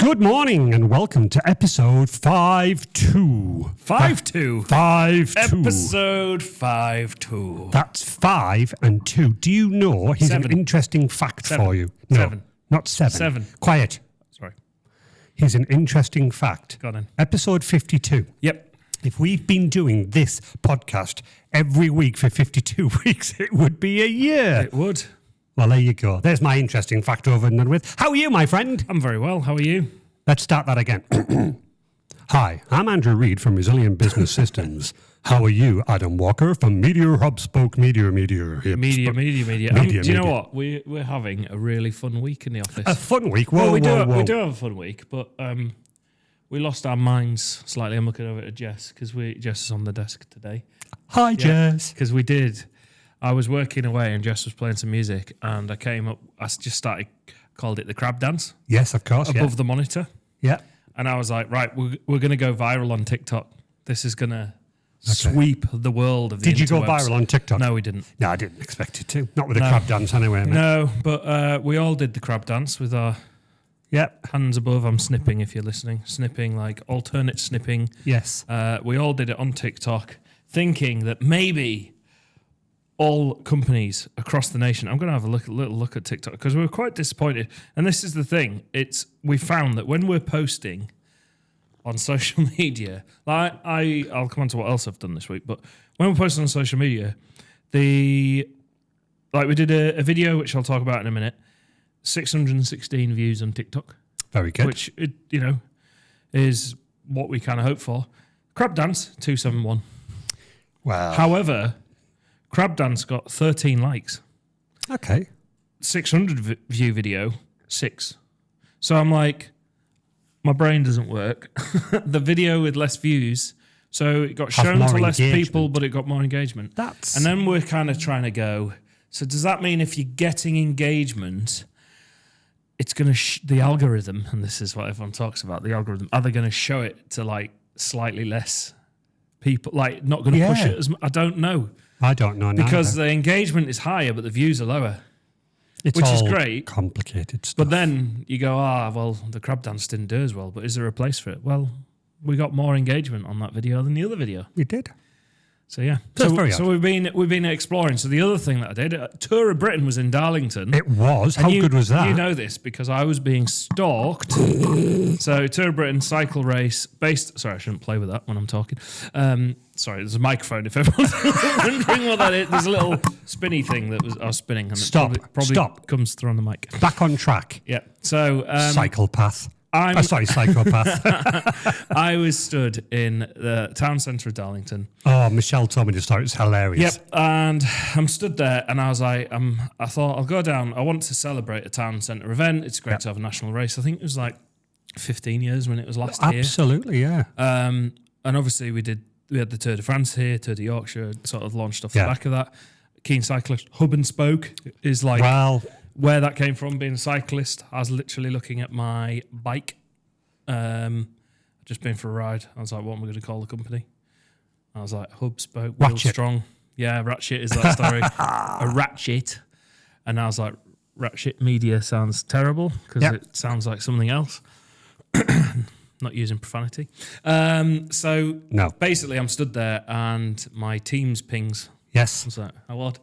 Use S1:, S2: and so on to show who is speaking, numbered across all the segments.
S1: Good morning and welcome to episode 52.
S2: 52?
S1: 52.
S2: Episode 52.
S1: That's 5 and 2. Do you know here's an
S2: 7.
S1: interesting fact
S2: 7.
S1: for you? No,
S2: 7.
S1: not 7.
S2: 7.
S1: Quiet.
S2: Sorry.
S1: Here's an interesting fact.
S2: Go on then.
S1: Episode 52.
S2: Yep.
S1: If we've been doing this podcast every week for 52 weeks, it would be a year.
S2: It would.
S1: Well, there you go. There's my interesting fact over and done with. How are you, my friend?
S2: I'm very well. How are you?
S1: Let's start that again. Hi, I'm Andrew Reid from Resilient Business Systems. How are you, Adam Walker from Media Hub Spoke Media.
S2: Media. Do you know what? We're having a really fun week in the office.
S1: A fun week? Whoa,
S2: we
S1: whoa.
S2: do have a fun week, but we lost our minds slightly. I'm looking over at Jess because Jess is on the desk today.
S1: Hi, Jess.
S2: Because I was working away and Jess was playing some music and I came up, called it the crab dance.
S1: Yes, of course.
S2: Above the monitor.
S1: Yeah.
S2: And I was like, right, we're going to go viral on TikTok. This is going to sweep the world of the interwebs.
S1: Did you go viral on TikTok?
S2: No, we didn't.
S1: No, I didn't expect it to. Not with the crab dance anyway, mate.
S2: No, but we all did the crab dance with our hands above. I'm snipping if you're listening. Snipping, like alternate snipping.
S1: Yes.
S2: We all did it on TikTok, thinking that maybe all companies across the nation. I'm going to have a little look at TikTok because we were quite disappointed. And this is the thing: we found that when we're posting on social media, I'll come on to what else I've done this week. But when we're posting on social media, we did a video which I'll talk about in a minute. 616 views on TikTok.
S1: Very good.
S2: Which is what we kind of hope for. Crab dance 271.
S1: Wow.
S2: However, Crab Dance got 13 likes.
S1: Okay.
S2: 600 view video, 6. So I'm like, my brain doesn't work. The video with less views, so it got shown to less people, but it got more engagement. And then we're kind of trying to go, so does that mean if you're getting engagement, it's going to, the algorithm, and this is what everyone talks about, the algorithm, are they going to show it to like slightly less people, like not going to push it as much? I don't know.
S1: I don't know neither.
S2: Because the engagement is higher, but the views are lower.
S1: It's
S2: which
S1: all
S2: is great.
S1: Complicated stuff.
S2: But then you go, well, the crab dance didn't do as well, but is there a place for it? Well, we got more engagement on that video than the other video.
S1: We did.
S2: So yeah.
S1: So
S2: we've been exploring. So the other thing that I did, Tour of Britain was in Darlington.
S1: It was. How good was that?
S2: You know this because I was being stalked. So Tour of Britain cycle race based. Sorry, I shouldn't play with that when I'm talking. Sorry, there's a microphone. If everyone's wondering what that is, there's a little spinny thing that was spinning. And
S1: Stop.
S2: Probably comes through on the mic.
S1: Back on track.
S2: Yeah. So
S1: cycle path. Psychopath.
S2: I was stood in the town centre of Darlington.
S1: Oh, Michelle told me the story. It's hilarious.
S2: Yep, and I'm stood there and I was like, I thought I'll go down. I want to celebrate a town centre event. It's great to have a national race. I think it was like 15 years when it was last year.
S1: Absolutely, yeah.
S2: And obviously we had the Tour de France here, Tour de Yorkshire, sort of launched off the back of that. Keen cyclist, hub and spoke is like... Where that came from, being a cyclist, I was literally looking at my bike. Just been for a ride. I was like, what am I going to call the company? I was like, hub, spoke, wheel, strong. Yeah, Ratchet is that story. A Ratchet. And I was like, Ratchet Media sounds terrible because it sounds like something else. Not using profanity. So basically I'm stood there and my Teams pings.
S1: Yes.
S2: I was like, how odd.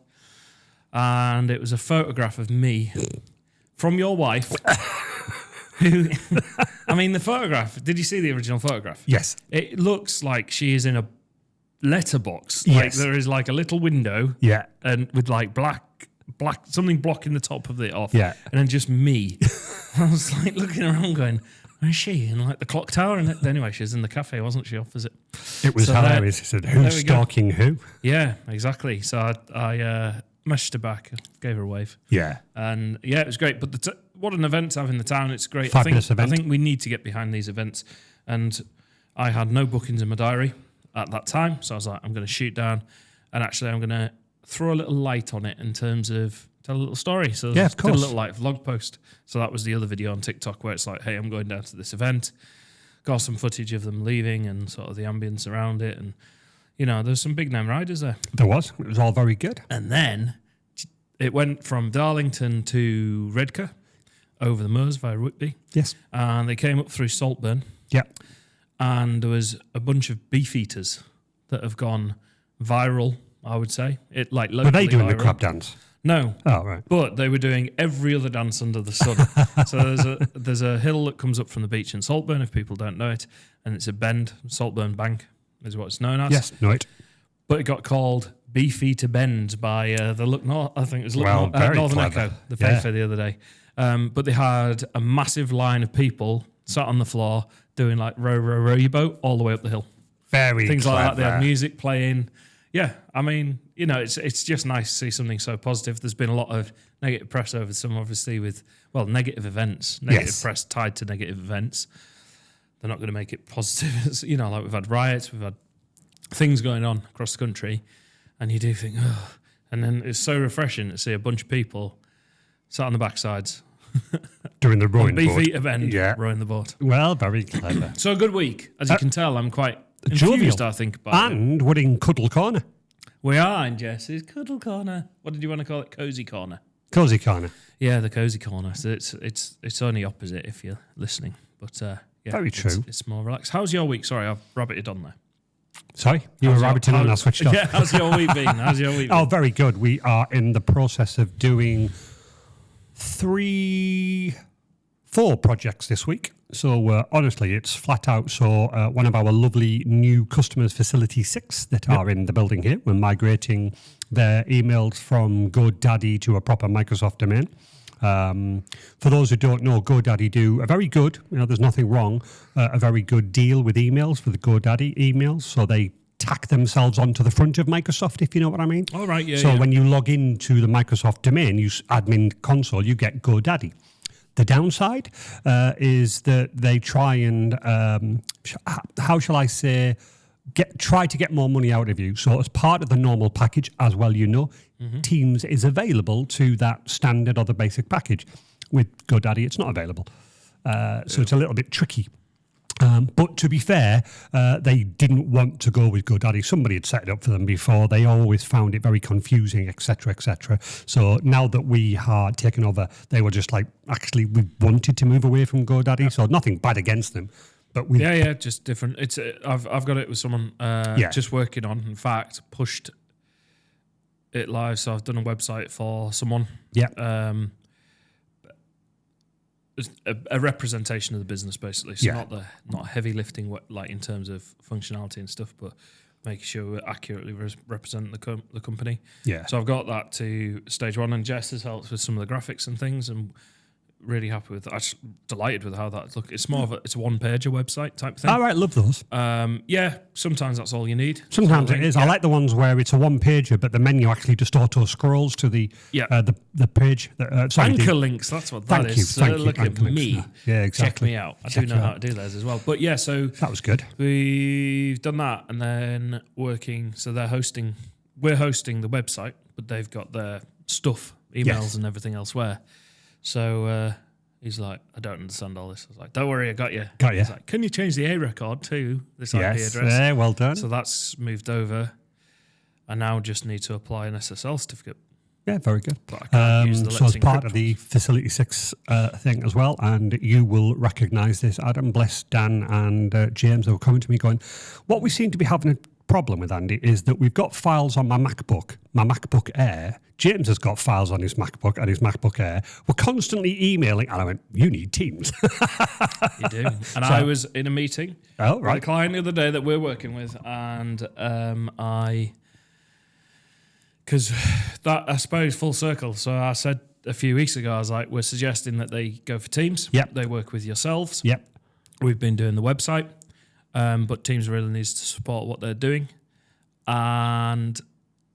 S2: And it was a photograph of me from your wife. The photograph, did you see the original photograph?
S1: Yes.
S2: It looks like she is in a letterbox.
S1: Yes.
S2: Like there is like a little window.
S1: Yeah. And
S2: with like black, something blocking the top of it off.
S1: Yeah.
S2: And then just me. I was like looking around going, where is she? In like the clock tower? And anyway, she was in the cafe, wasn't she, opposite?
S1: It was hilarious. He said, who's stalking who?
S2: Yeah, exactly. So I messaged her back, gave her a wave.
S1: Yeah.
S2: And yeah, it was great. But what an event to have in the town. It's great.
S1: Fabulous event.
S2: I think we need to get behind these events. And I had no bookings in my diary at that time. So I was like, I'm going to shoot down. And actually, I'm going to throw a little light on it in terms of tell a little story. So
S1: yeah, of course.
S2: Did a little like vlog post. So that was the other video on TikTok where it's like, hey, I'm going down to this event. Got some footage of them leaving and sort of the ambience around it. And you know, there's some big name riders there.
S1: There was. It was all very good.
S2: And then it went from Darlington to Redcar. over the moors via Whitby.
S1: Yes.
S2: And they came up through Saltburn.
S1: Yeah.
S2: And there was a bunch of beef eaters that have gone viral, I would say. It like locally
S1: Were they doing
S2: viral.
S1: the crab dance?
S2: No.
S1: Oh, right.
S2: But they were doing every other dance under the sun. So there's a hill that comes up from the beach in Saltburn, if people don't know it, and it's a bend. Saltburn Bank is what it's known as.
S1: Yes, know it.
S2: But it got called Beefeater Bend by the Look North. I think it was
S1: very
S2: Northern
S1: clever.
S2: Echo, the paper the other day. But they had a massive line of people sat on the floor doing like row your boat all the way up the hill.
S1: Very
S2: Things
S1: clever.
S2: like that. They had music playing. Yeah, I mean, you know, it's just nice to see something so positive. There's been a lot of negative press over some, obviously, with, well, negative events, negative press tied to negative events. They're not going to make it positive. You know, like we've had riots, we've had things going on across the country, and you do think, oh. And then it's so refreshing to see a bunch of people sat on the backsides.
S1: Doing the rowing boat.
S2: Beefeater Bend, rowing the boat.
S1: Well, very clever.
S2: So a good week. As you can tell, I'm quite
S1: jovial,
S2: infused, I think, about it.
S1: And we're in Cuddle Corner.
S2: We are in Jess's Cuddle Corner. What did you want to call it? Cozy Corner.
S1: Cozy Corner.
S2: Yeah, the Cozy Corner. So it's only opposite if you're listening. But yeah,
S1: very true.
S2: It's more relaxed. How's your week? Sorry, I've rabbited on there.
S1: Sorry? You were rabbiting on, I switched off.
S2: Yeah, how's your week been?
S1: Oh, very good. We are in the process of doing 4 projects this week. So honestly, it's flat out. So one of our lovely new customers, Facility 6, that are in the building here, we're migrating their emails from GoDaddy to a proper Microsoft domain. For those who don't know, GoDaddy do a very good, there's nothing wrong, a very good deal with emails for the GoDaddy emails. So they tack themselves onto the front of Microsoft, if you know what I mean.
S2: All right, yeah.
S1: So when you log into the Microsoft domain, admin console, you get GoDaddy. The downside is that they try and, how shall I say, try to get more money out of you. So as part of the normal package, as well, Teams is available to that standard or the basic package. With GoDaddy, it's not available. So it's a little bit tricky. But to be fair, they didn't want to go with GoDaddy. Somebody had set it up for them before. They always found it very confusing, etc., etc. So now that we had taken over, they were just like, actually, we wanted to move away from GoDaddy. So nothing bad against them. But
S2: just different. It's I've got it with someone just working on. In fact, pushed it live. So I've done a website for someone.
S1: Yeah.
S2: A representation of the business, basically. So not heavy lifting, like in terms of functionality and stuff, but making sure we're accurately representing the company.
S1: Yeah.
S2: So I've got that to stage 1, and Jess has helped with some of the graphics and things, and really happy with that. Actually, delighted with how that looks. It's more of it's a one-pager website type thing.
S1: All right, love those.
S2: Sometimes that's all you need.
S1: Sometimes it is. Yeah. I like the ones where it's a one-pager, but the menu actually just auto-scrolls to the page.
S2: Anchor links, that's what that is.
S1: Thank you.
S2: Look at me.
S1: Yeah, exactly.
S2: Check me out. I do know how to do those as well. But yeah, so...
S1: That was good.
S2: We've done that, and then working... So we're hosting the website, but they've got their stuff, emails and everything elsewhere. So he's like, I don't understand all this. I was like, don't worry, I got you. He's like, can you change the A record to this IP address?
S1: Yeah, well done.
S2: So that's moved over. I now just need to apply an SSL certificate.
S1: Yeah, very good.
S2: But I can't use the
S1: so as part
S2: encryption.
S1: of the Facility 6 thing as well, and you will recognise this, Adam, bless Dan and James, they were coming to me going, what we seem to be having a problem with, Andy, is that we've got files on my MacBook Air. James has got files on his MacBook and his MacBook Air. We're constantly emailing, and I went, you need Teams.
S2: You do. And I was in a meeting with a client the other day that we're working with, and because that, I suppose, full circle. So I said a few weeks ago, I was like, we're suggesting that they go for Teams.
S1: Yep.
S2: They work with yourselves.
S1: Yep.
S2: We've been doing the website, but Teams really needs to support what they're doing. And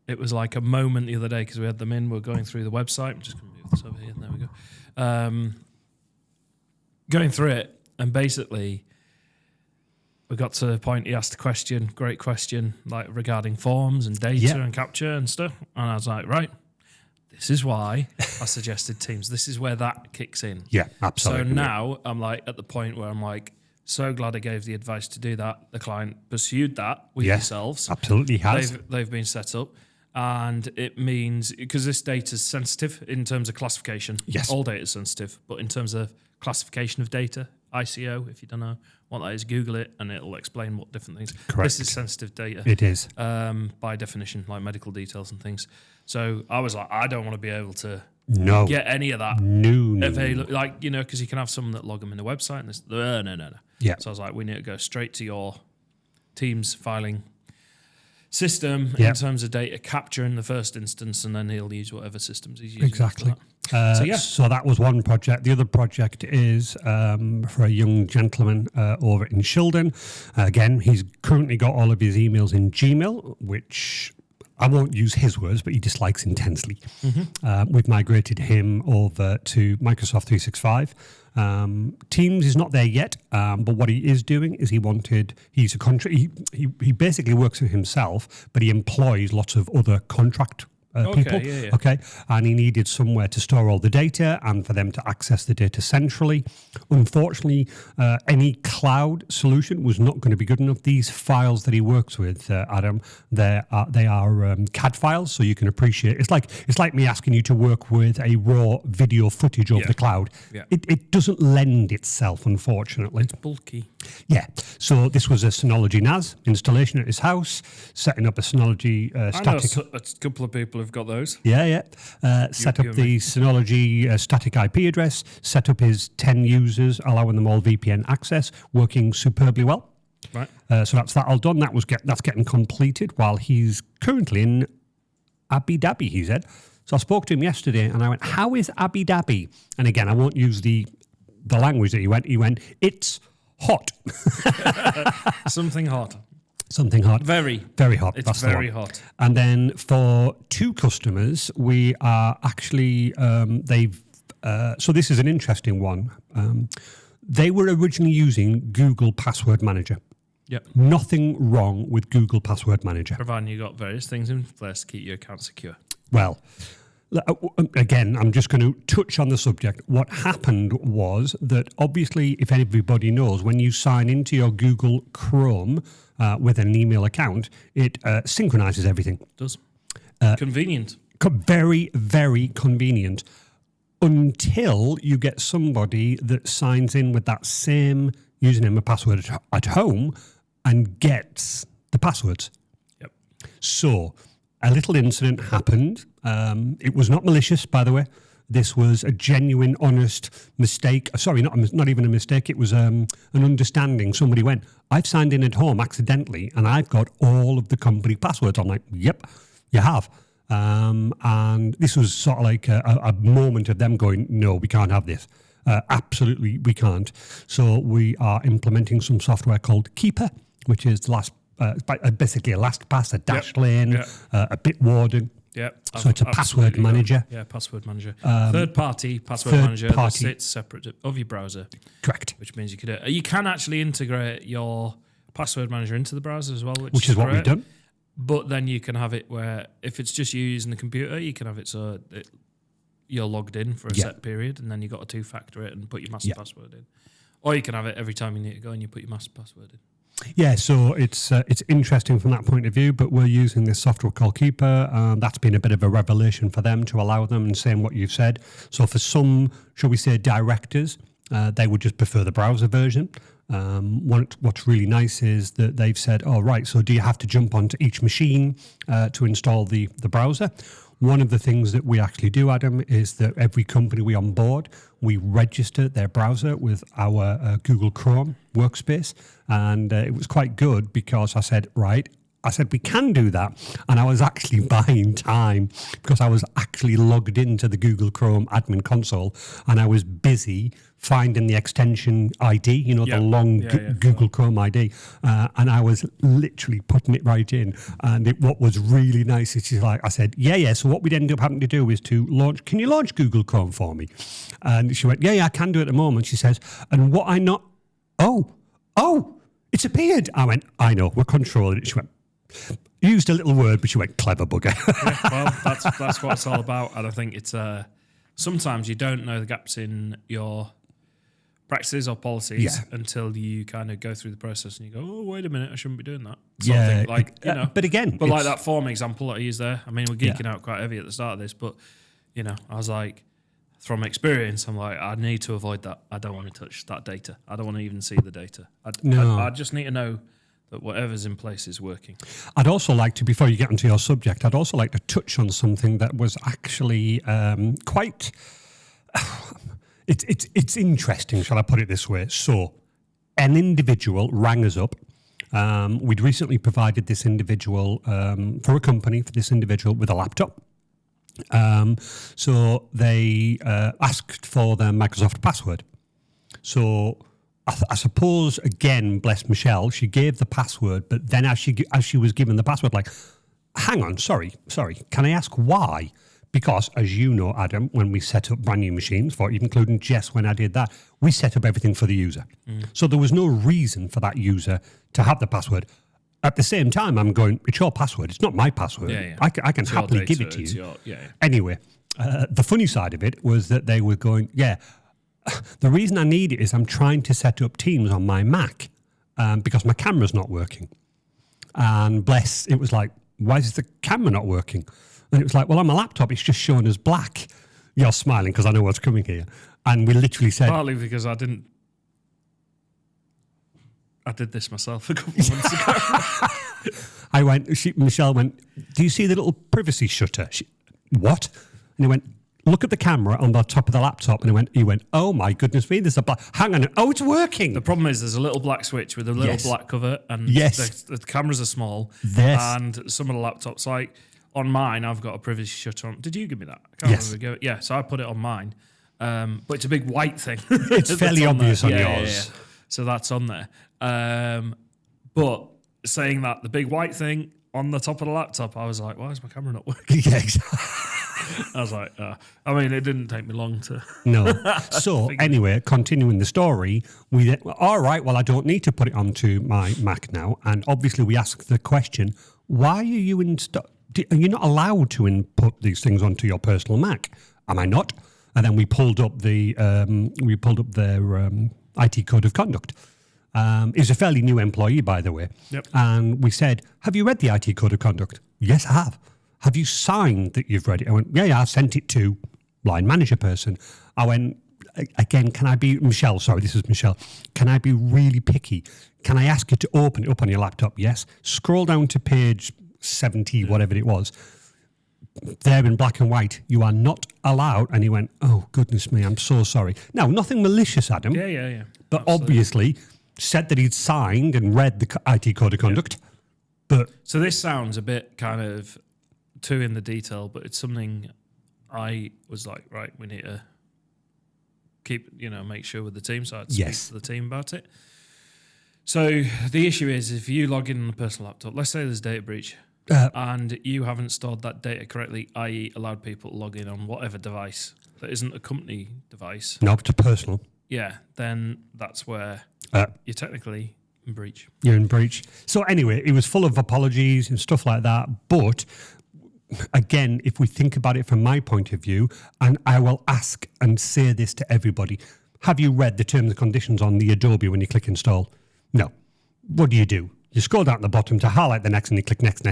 S2: it was like a moment the other day because we had them in. We're going through the website. I'm just going to move this over here. There we go. Going through it, and basically we got to the point. He asked a question, great question, like regarding forms and data and capture and stuff. And I was like, right, this is why I suggested Teams. This is where that kicks in.
S1: Yeah, absolutely.
S2: So now I'm like at the point where I'm like, so glad I gave the advice to do that. The client pursued that with yourselves.
S1: Absolutely has.
S2: They've been set up. And it means, because this data is sensitive in terms of classification.
S1: Yes.
S2: All data is sensitive, but in terms of classification of data, ICO, if you don't know what that is, Google it and it'll explain what different things.
S1: Correct.
S2: This is sensitive data.
S1: It is.
S2: By definition, like medical details and things. So I was like, I don't want to be able to
S1: No.
S2: get any of that.
S1: No.
S2: Like, you know, because you can have someone that log them in the website and this, no.
S1: Yeah.
S2: So I was like, we need to go straight to your Teams filing system in terms of data capture in the first instance, and then he'll use whatever systems he's using.
S1: Exactly.
S2: So
S1: that was one project. The other project is for a young gentleman over in Shildon. Again, he's currently got all of his emails in Gmail, which I won't use his words, but he dislikes intensely. We've migrated him over to Microsoft 365. Teams is not there yet, but what he is doing is he basically works for himself, but he employs lots of other contract people. Okay, and he needed somewhere to store all the data and for them to access the data centrally. Unfortunately, any cloud solution was not going to be good enough. These files that he works with, Adam, they are CAD files, so you can appreciate. It's like me asking you to work with a raw video footage over the cloud.
S2: Yeah.
S1: It doesn't lend itself, unfortunately.
S2: It's bulky.
S1: Yeah. So this was a Synology NAS installation at his house, setting up a Synology static.
S2: I know a couple of people who've got those.
S1: Yeah. Set up the Synology static IP address, set up his 10 users, allowing them all VPN access, working superbly well.
S2: Right.
S1: So that's that all done. That's getting completed while he's currently in Abu Dhabi, he said. So I spoke to him yesterday and I went, how is Abu Dhabi? And again, I won't use the language that he went. He went, it's hot.
S2: Something hot.
S1: Something hot.
S2: Very.
S1: Very hot.
S2: It's very hot.
S1: And then for 2 customers, we are actually, so this is an interesting one. They were originally using Google Password Manager.
S2: Yep.
S1: Nothing wrong with Google Password Manager.
S2: Providing you got various things in place to keep your account secure.
S1: Well, again, I'm just going to touch on the subject. What happened was that obviously, if everybody knows, when you sign into your Google Chrome with an email account, it synchronizes everything.
S2: It does. Convenient.
S1: Very, very convenient. Until you get somebody that signs in with that same username and password at home and gets the passwords.
S2: Yep.
S1: So a little incident happened. It was not malicious, by the way. This was a genuine, honest mistake. Sorry, not even a mistake. It was an understanding. Somebody went, I've signed in at home accidentally and I've got all of the company passwords. I'm like, yep, you have. And this was sort of like a moment of them going, no, we can't have this. Absolutely, we can't. So we are implementing some software called Keeper, which is basically a LastPass, a Dashlane, a Bitwarden.
S2: Yeah.
S1: So it's a password manager.
S2: Password manager. Third-party password manager that sits separate of your browser.
S1: Correct.
S2: Which means you can actually integrate your password manager into the browser as well,
S1: which is what we've done.
S2: But then you can have it where if it's just you using the computer, you can have it so you're logged in for a set period, and then you got to 2-factor it and put your master password in. Or you can have it every time you need to go and you put your master password in.
S1: Yeah, so it's interesting from that point of view, but we're using this software called Keeper, and that's been a bit of a revelation for them to allow them, and saying what you've said. So for some, shall we say, directors, they would just prefer the browser version. What's really nice is that they've said, oh, right, so do you have to jump onto each machine to install the browser? One of the things that we actually do, Adam, is that every company we onboard, we register their browser with our Google Chrome workspace. And it was quite good because I said, we can do that. And I was actually buying time because I was actually logged into the Google Chrome admin console and I was busy finding the extension ID, the long Google Chrome ID. And I was literally putting it right in. And what was really nice is I said, so what we'd end up having to do is to launch, can you launch Google Chrome for me? And she went, I can do it at the moment. She says, and what I not, it's appeared. I went, I know, we're controlling it. She went, used a little word, but she went, clever bugger.
S2: That's what it's all about. And I think it's sometimes you don't know the gaps in your practices or policies until you kind of go through the process and you go, oh, wait a minute, I shouldn't be doing that. Sort of thing. Like, you know.
S1: But again,
S2: like that form example that I used there. I mean, we're geeking out quite heavy at the start of this, but you know, I was like, from experience, I'm like, I need to avoid that. I don't want to touch that data. I don't want to even see the data. I just need to know that whatever's in place is working.
S1: I'd also like to, before you get onto your subject, I'd also like to touch on something that was actually quite. It's interesting, shall I put it this way? So, an individual rang us up. We'd recently provided this individual, for a company, for this individual with a laptop. So they asked for their Microsoft password. So I suppose, again, bless Michelle, she gave the password, but then as she was given the password, like, hang on, sorry, can I ask why? Because, as you know, Adam, when we set up brand new machines, for including Jess when I did that, we set up everything for the user. So there was no reason for that user to have the password. At the same time, I'm going, it's your password. It's not my password. I can happily give it to you. Anyway, the funny side of it was that they were going, the reason I need it is I'm trying to set up Teams on my Mac because my camera's not working. And bless, it was like, why is the camera not working? And it was like, well, on my laptop, it's just showing as black. You're smiling because I know what's coming here. And we literally said...
S2: Partly because I did this myself a couple of months ago.
S1: Michelle went, do you see the little privacy shutter? What? And he went, look at the camera on the top of the laptop. And he went, oh my goodness me, there's a black... Hang on, oh, it's working.
S2: The problem is there's a little black switch with a little black cover. And the cameras are small. And some of the laptops, like... On mine, I've got a privacy shutter on. Did you give me that? I can't remember. Yeah, so I put it on mine. But it's a big white thing.
S1: It's fairly obvious on yours.
S2: Yeah. So that's on there. But saying that, the big white thing on the top of the laptop, I was like, why is my camera not working?
S1: Yeah, exactly.
S2: I was like, I mean, it didn't take me long to...
S1: No. So anyway, continuing the story, all right, well, I don't need to put it onto my Mac now. And obviously we asked the question, why are you are you not allowed to input these things onto your personal Mac? Am I not? And then we pulled up their IT code of conduct. He's a fairly new employee, by the way.
S2: Yep.
S1: And we said, have you read the IT code of conduct? Yes, I have. Have you signed that you've read it? I went, yeah, I sent it to line manager person. I went, again, can I be, Michelle, sorry, this is Michelle. Can I be really picky? Can I ask you to open it up on your laptop? Yes. Scroll down to page 70, whatever it was, there in black and white, you are not allowed. And he went, oh, goodness me, I'm so sorry. Now, nothing malicious, Adam.
S2: Yeah.
S1: But obviously said that he'd signed and read the IT code of conduct. But
S2: so this sounds a bit kind of too in the detail, but it's something I was like, right, we need to make sure with the team. So I'd speak to the team about it. So the issue is if you log in on a personal laptop, let's say there's a data breach, and you haven't stored that data correctly, i.e. allowed people to log in on whatever device that isn't a company device.
S1: No, it's personal.
S2: Yeah, then that's where you're technically in breach.
S1: You're in breach. So anyway, it was full of apologies and stuff like that. But again, if we think about it from my point of view, and I will ask and say this to everybody, have you read the terms and conditions on the Adobe when you click install? No. What do? You scroll down to the bottom to highlight the next and you click next.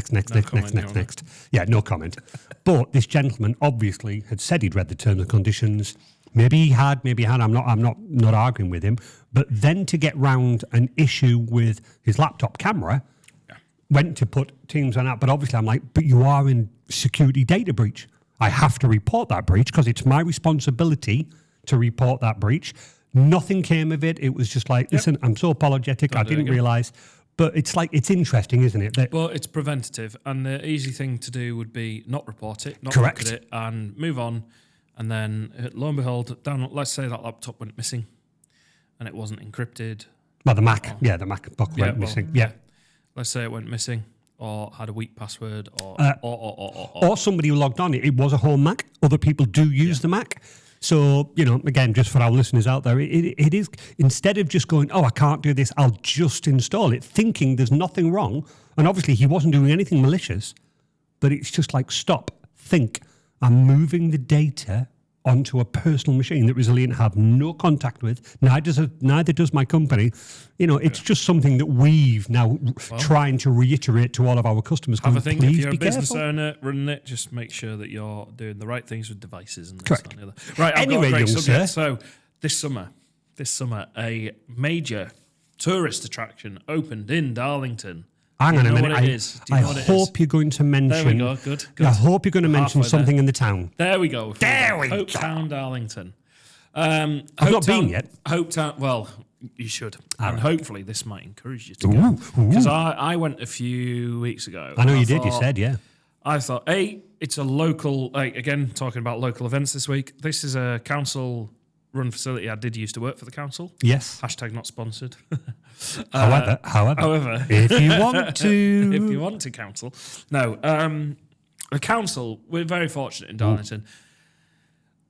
S1: Yeah, no comment. But this gentleman obviously had said he'd read the terms and conditions. Maybe he had. I'm not arguing with him. But then to get round an issue with his laptop camera, went to put Teams on that. But obviously I'm like, but you are in security data breach. I have to report that breach because it's my responsibility to report that breach. Nothing came of it. It was just like, listen, I'm so apologetic. I didn't realise. But it's like, it's interesting, isn't it?
S2: Well, it's preventative. And the easy thing to do would be not report it, not
S1: Correct.
S2: look at it, and move on. And then, lo and behold, let's say that laptop went missing and it wasn't encrypted.
S1: Well, the Mac. The MacBook went missing. Yeah.
S2: Let's say it went missing or had a weak password or
S1: somebody who logged on. It was a home Mac. Other people do use the Mac. So, again, just for our listeners out there, it is, instead of just going, oh, I can't do this, I'll just install it, thinking there's nothing wrong. And obviously he wasn't doing anything malicious, but it's just like, stop, think. I'm moving the data onto a personal machine that Resilient have no contact with. Neither does my company. It's just something that we've now trying to reiterate to all of our customers.
S2: Have a think. If you're a business
S1: careful.
S2: owner running it, just make sure that you're doing the right things with devices and this
S1: Correct.
S2: and the other. Right, I've got a great subject. So this summer, a major tourist attraction opened in Darlington.
S1: Hang on a minute. I
S2: hope
S1: you're going to mention.
S2: There we go. Good.
S1: I hope you're going to mention something in the town.
S2: There we go.
S1: Hope
S2: Town, Darlington.
S1: I've not been yet.
S2: Hope Town. Well, you should, and hopefully this might encourage you to go. Because I went a few weeks ago.
S1: I know you did. You said, yeah.
S2: I thought, it's a local. Again, talking about local events this week. This is a council-run facility. I did used to work for the council.
S1: Yes.
S2: # not sponsored.
S1: However, if you want to,
S2: if you want to council, no. The council, we're very fortunate in Darlington.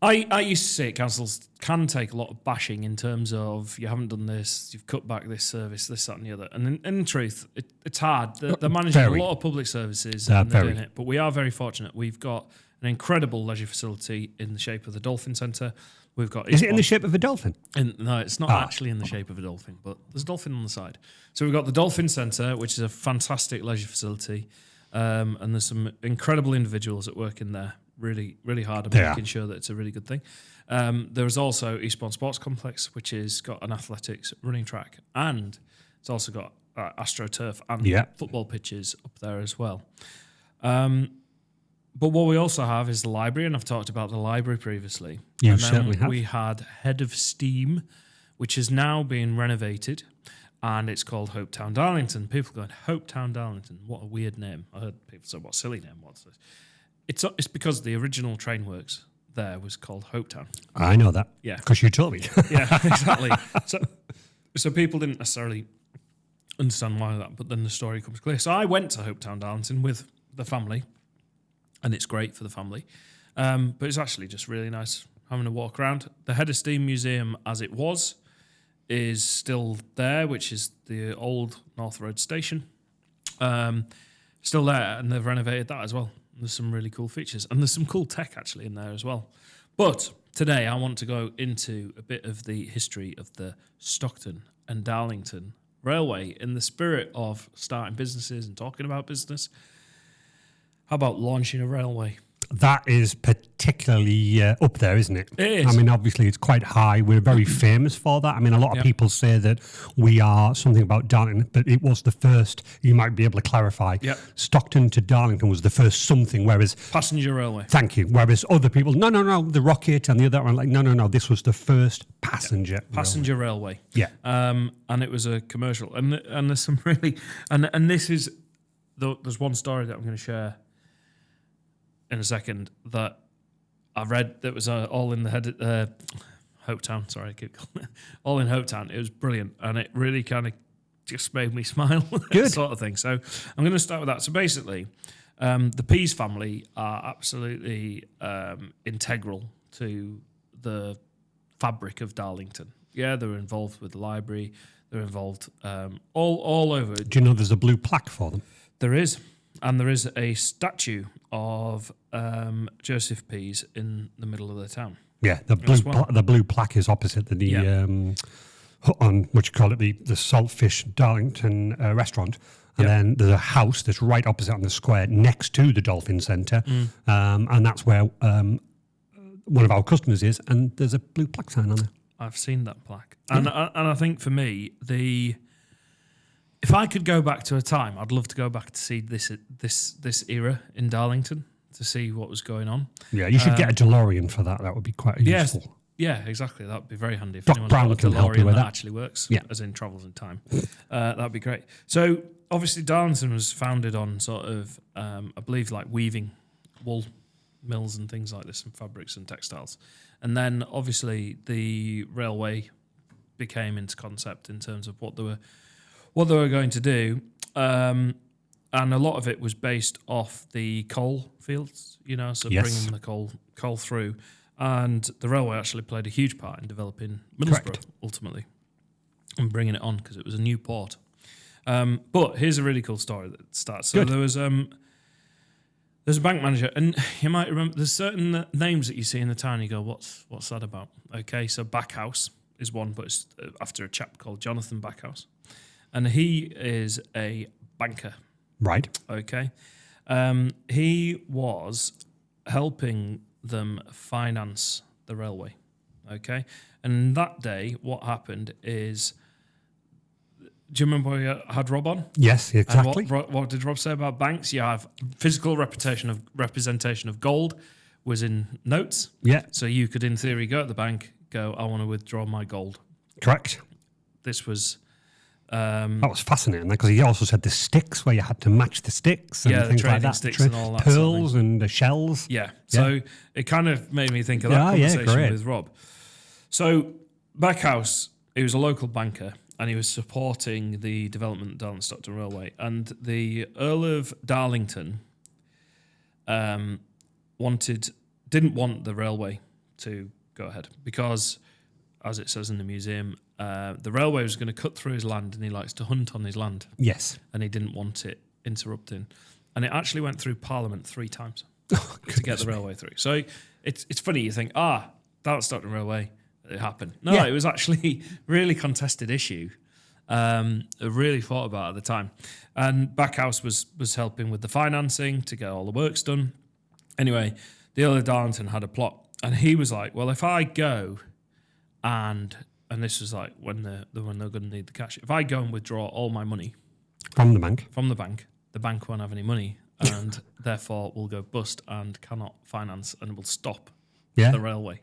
S2: I used to say councils can take a lot of bashing in terms of you haven't done this, you've cut back this service, this, that, and the other. And in truth, it's hard. They're managing a lot of public services and they're doing it. But we are very fortunate. We've got an incredible leisure facility in the shape of the Dolphin Centre. We've got.
S1: Is it in the shape of a dolphin?
S2: No, it's not actually in the shape of a dolphin, but there's a dolphin on the side. So we've got the Dolphin Centre, which is a fantastic leisure facility, and there's some incredible individuals that work in there, really, really hard at making sure that it's a really good thing. There's also Eastbourne Sports Complex, which has got an athletics running track, and it's also got AstroTurf and football pitches up there as well. But what we also have is the library, and I've talked about the library previously.
S1: You certainly have.
S2: We had Head of Steam, which is now being renovated, and it's called Hope Town Darlington. People going, Hope Town Darlington, what a weird name. I heard people say, what a silly name, what's this? It's because the original train works there was called Hope Town.
S1: I know that.
S2: Yeah.
S1: Because you told me.
S2: Yeah, exactly. So people didn't necessarily understand why that, but then the story comes clear. So I went to Hope Town Darlington with the family, and it's great for the family. But it's actually just really nice having a walk around. The Head of Steam Museum, as it was, is still there, which is the old North Road station. Still there, and they've renovated that as well. There's some really cool features, and there's some cool tech actually in there as well. But today I want to go into a bit of the history of the Stockton and Darlington Railway in the spirit of starting businesses and talking about business. How about launching a railway?
S1: That is particularly up there, isn't it?
S2: It is.
S1: I mean, obviously, it's quite high. We're very famous for that. I mean, a lot of people say that we are something about Darlington, but it was the first, you might be able to clarify.
S2: Yep.
S1: Stockton to Darlington was the first something, whereas...
S2: Passenger railway.
S1: Thank you. Whereas other people, no, the Rocket and the other one, like, no, this was the first passenger
S2: railway.
S1: Yeah.
S2: And it was a commercial. And there's some really... And this is... There's one story that I'm going to share in a second that I read that was all in the head Hope Town. Sorry, I keep calling it all in Hope Town. It was brilliant, and it really kind of just made me smile.
S1: Good
S2: sort of thing. So I'm going to start with that. So basically, the Pease family are absolutely integral to the fabric of Darlington. Yeah, they're involved with the library. They're involved all over.
S1: Do you know there's a blue plaque for them?
S2: There is. And there is a statue of Joseph Pease in the middle of the town.
S1: Yeah, the blue plaque is opposite the on what you call it, the Saltfish Darlington restaurant. And then there's a house that's right opposite on the square next to the Dolphin Centre. And that's where one of our customers is. And there's a blue plaque sign on there.
S2: I've seen that plaque. And I think for me, if I could go back to a time, I'd love to go back to see this era in Darlington to see what was going on.
S1: Yeah, you should get a DeLorean for that. That would be quite useful.
S2: Yeah, exactly. That would be very handy. If
S1: Doc
S2: anyone's
S1: Brown
S2: got a
S1: can help you
S2: DeLorean
S1: with
S2: that
S1: that.
S2: actually works, as in travels in time, that would be great. So obviously Darlington was founded on sort of, I believe, like weaving wool mills and things like this, and fabrics and textiles. And then obviously the railway became into concept in terms of what they were going to do. And a lot of it was based off the coal fields, bringing the coal through. And the railway actually played a huge part in developing Middlesbrough, ultimately, and bringing it on because it was a new port. But here's a really cool story that starts. So there was There's a bank manager, and you might remember there's certain names that you see in the town. You go, what's that about? Okay, so Backhouse is one, but it's after a chap called Jonathan Backhouse, and he is a banker.
S1: Right.
S2: Okay, he was helping them finance the railway. Okay, and that day, what happened is. Do you remember we had Rob on?
S1: Yes, exactly.
S2: What did Rob say about banks? You have physical representation of gold was in notes.
S1: Yeah.
S2: So you could, in theory, go at the bank, go, I want to withdraw my gold.
S1: Correct.
S2: This was...
S1: that was fascinating because he also said the sticks where you had to match the sticks and things like that.
S2: Sticks and all that.
S1: Pearls and the shells.
S2: Yeah. So it kind of made me think of that conversation with Rob. So Backhouse, he was a local banker. And he was supporting the development of Darlington Stockton Railway. And the Earl of Darlington didn't want the railway to go ahead because, as it says in the museum, the railway was going to cut through his land, and he likes to hunt on his land.
S1: Yes.
S2: And he didn't want it interrupting. And it actually went through Parliament 3 times to get the railway through. So it's funny, you think, Darlington Stockton Railway, it happened. No, it was actually really contested issue. Really thought about at the time. And Backhouse was helping with the financing to get all the works done. Anyway, the Earl of Darlington had a plot, and he was like, well, if I go and this was like when they're going to need the cash, if I go and withdraw all my money
S1: from the bank,
S2: the bank won't have any money, and therefore will go bust and cannot finance and will stop the railway.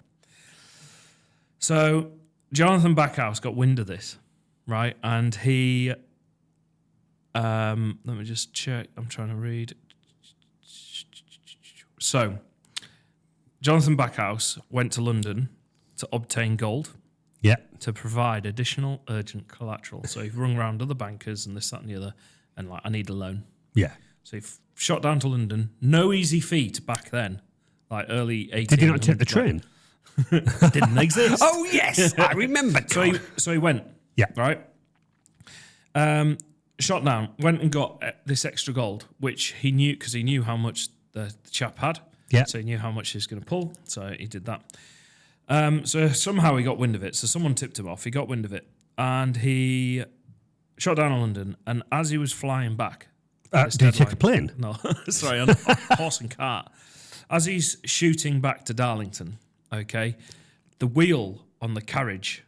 S2: So Jonathan Backhouse got wind of this, right? And he, let me just check. I'm trying to read. So Jonathan Backhouse went to London to obtain gold.
S1: Yeah.
S2: To provide additional urgent collateral. So he rung around other bankers and this, that, and the other, and like, I need a loan.
S1: Yeah.
S2: So he shot down to London. No easy feat back then, like early 1800s.
S1: Did he not take the train?
S2: Didn't exist.
S1: Oh yes, I remember.
S2: So he went.
S1: Yeah.
S2: Right. Shot down. Went and got this extra gold, which he knew because he knew how much the chap had.
S1: Yeah.
S2: So he knew how much he was going to pull. So he did that. So somehow he got wind of it. So someone tipped him off. He got wind of it, and he shot down on London. And as he was flying back,
S1: did he take a plane?
S2: No, sorry, on a horse and cart. As he's shooting back to Darlington. Okay, the wheel on the carriage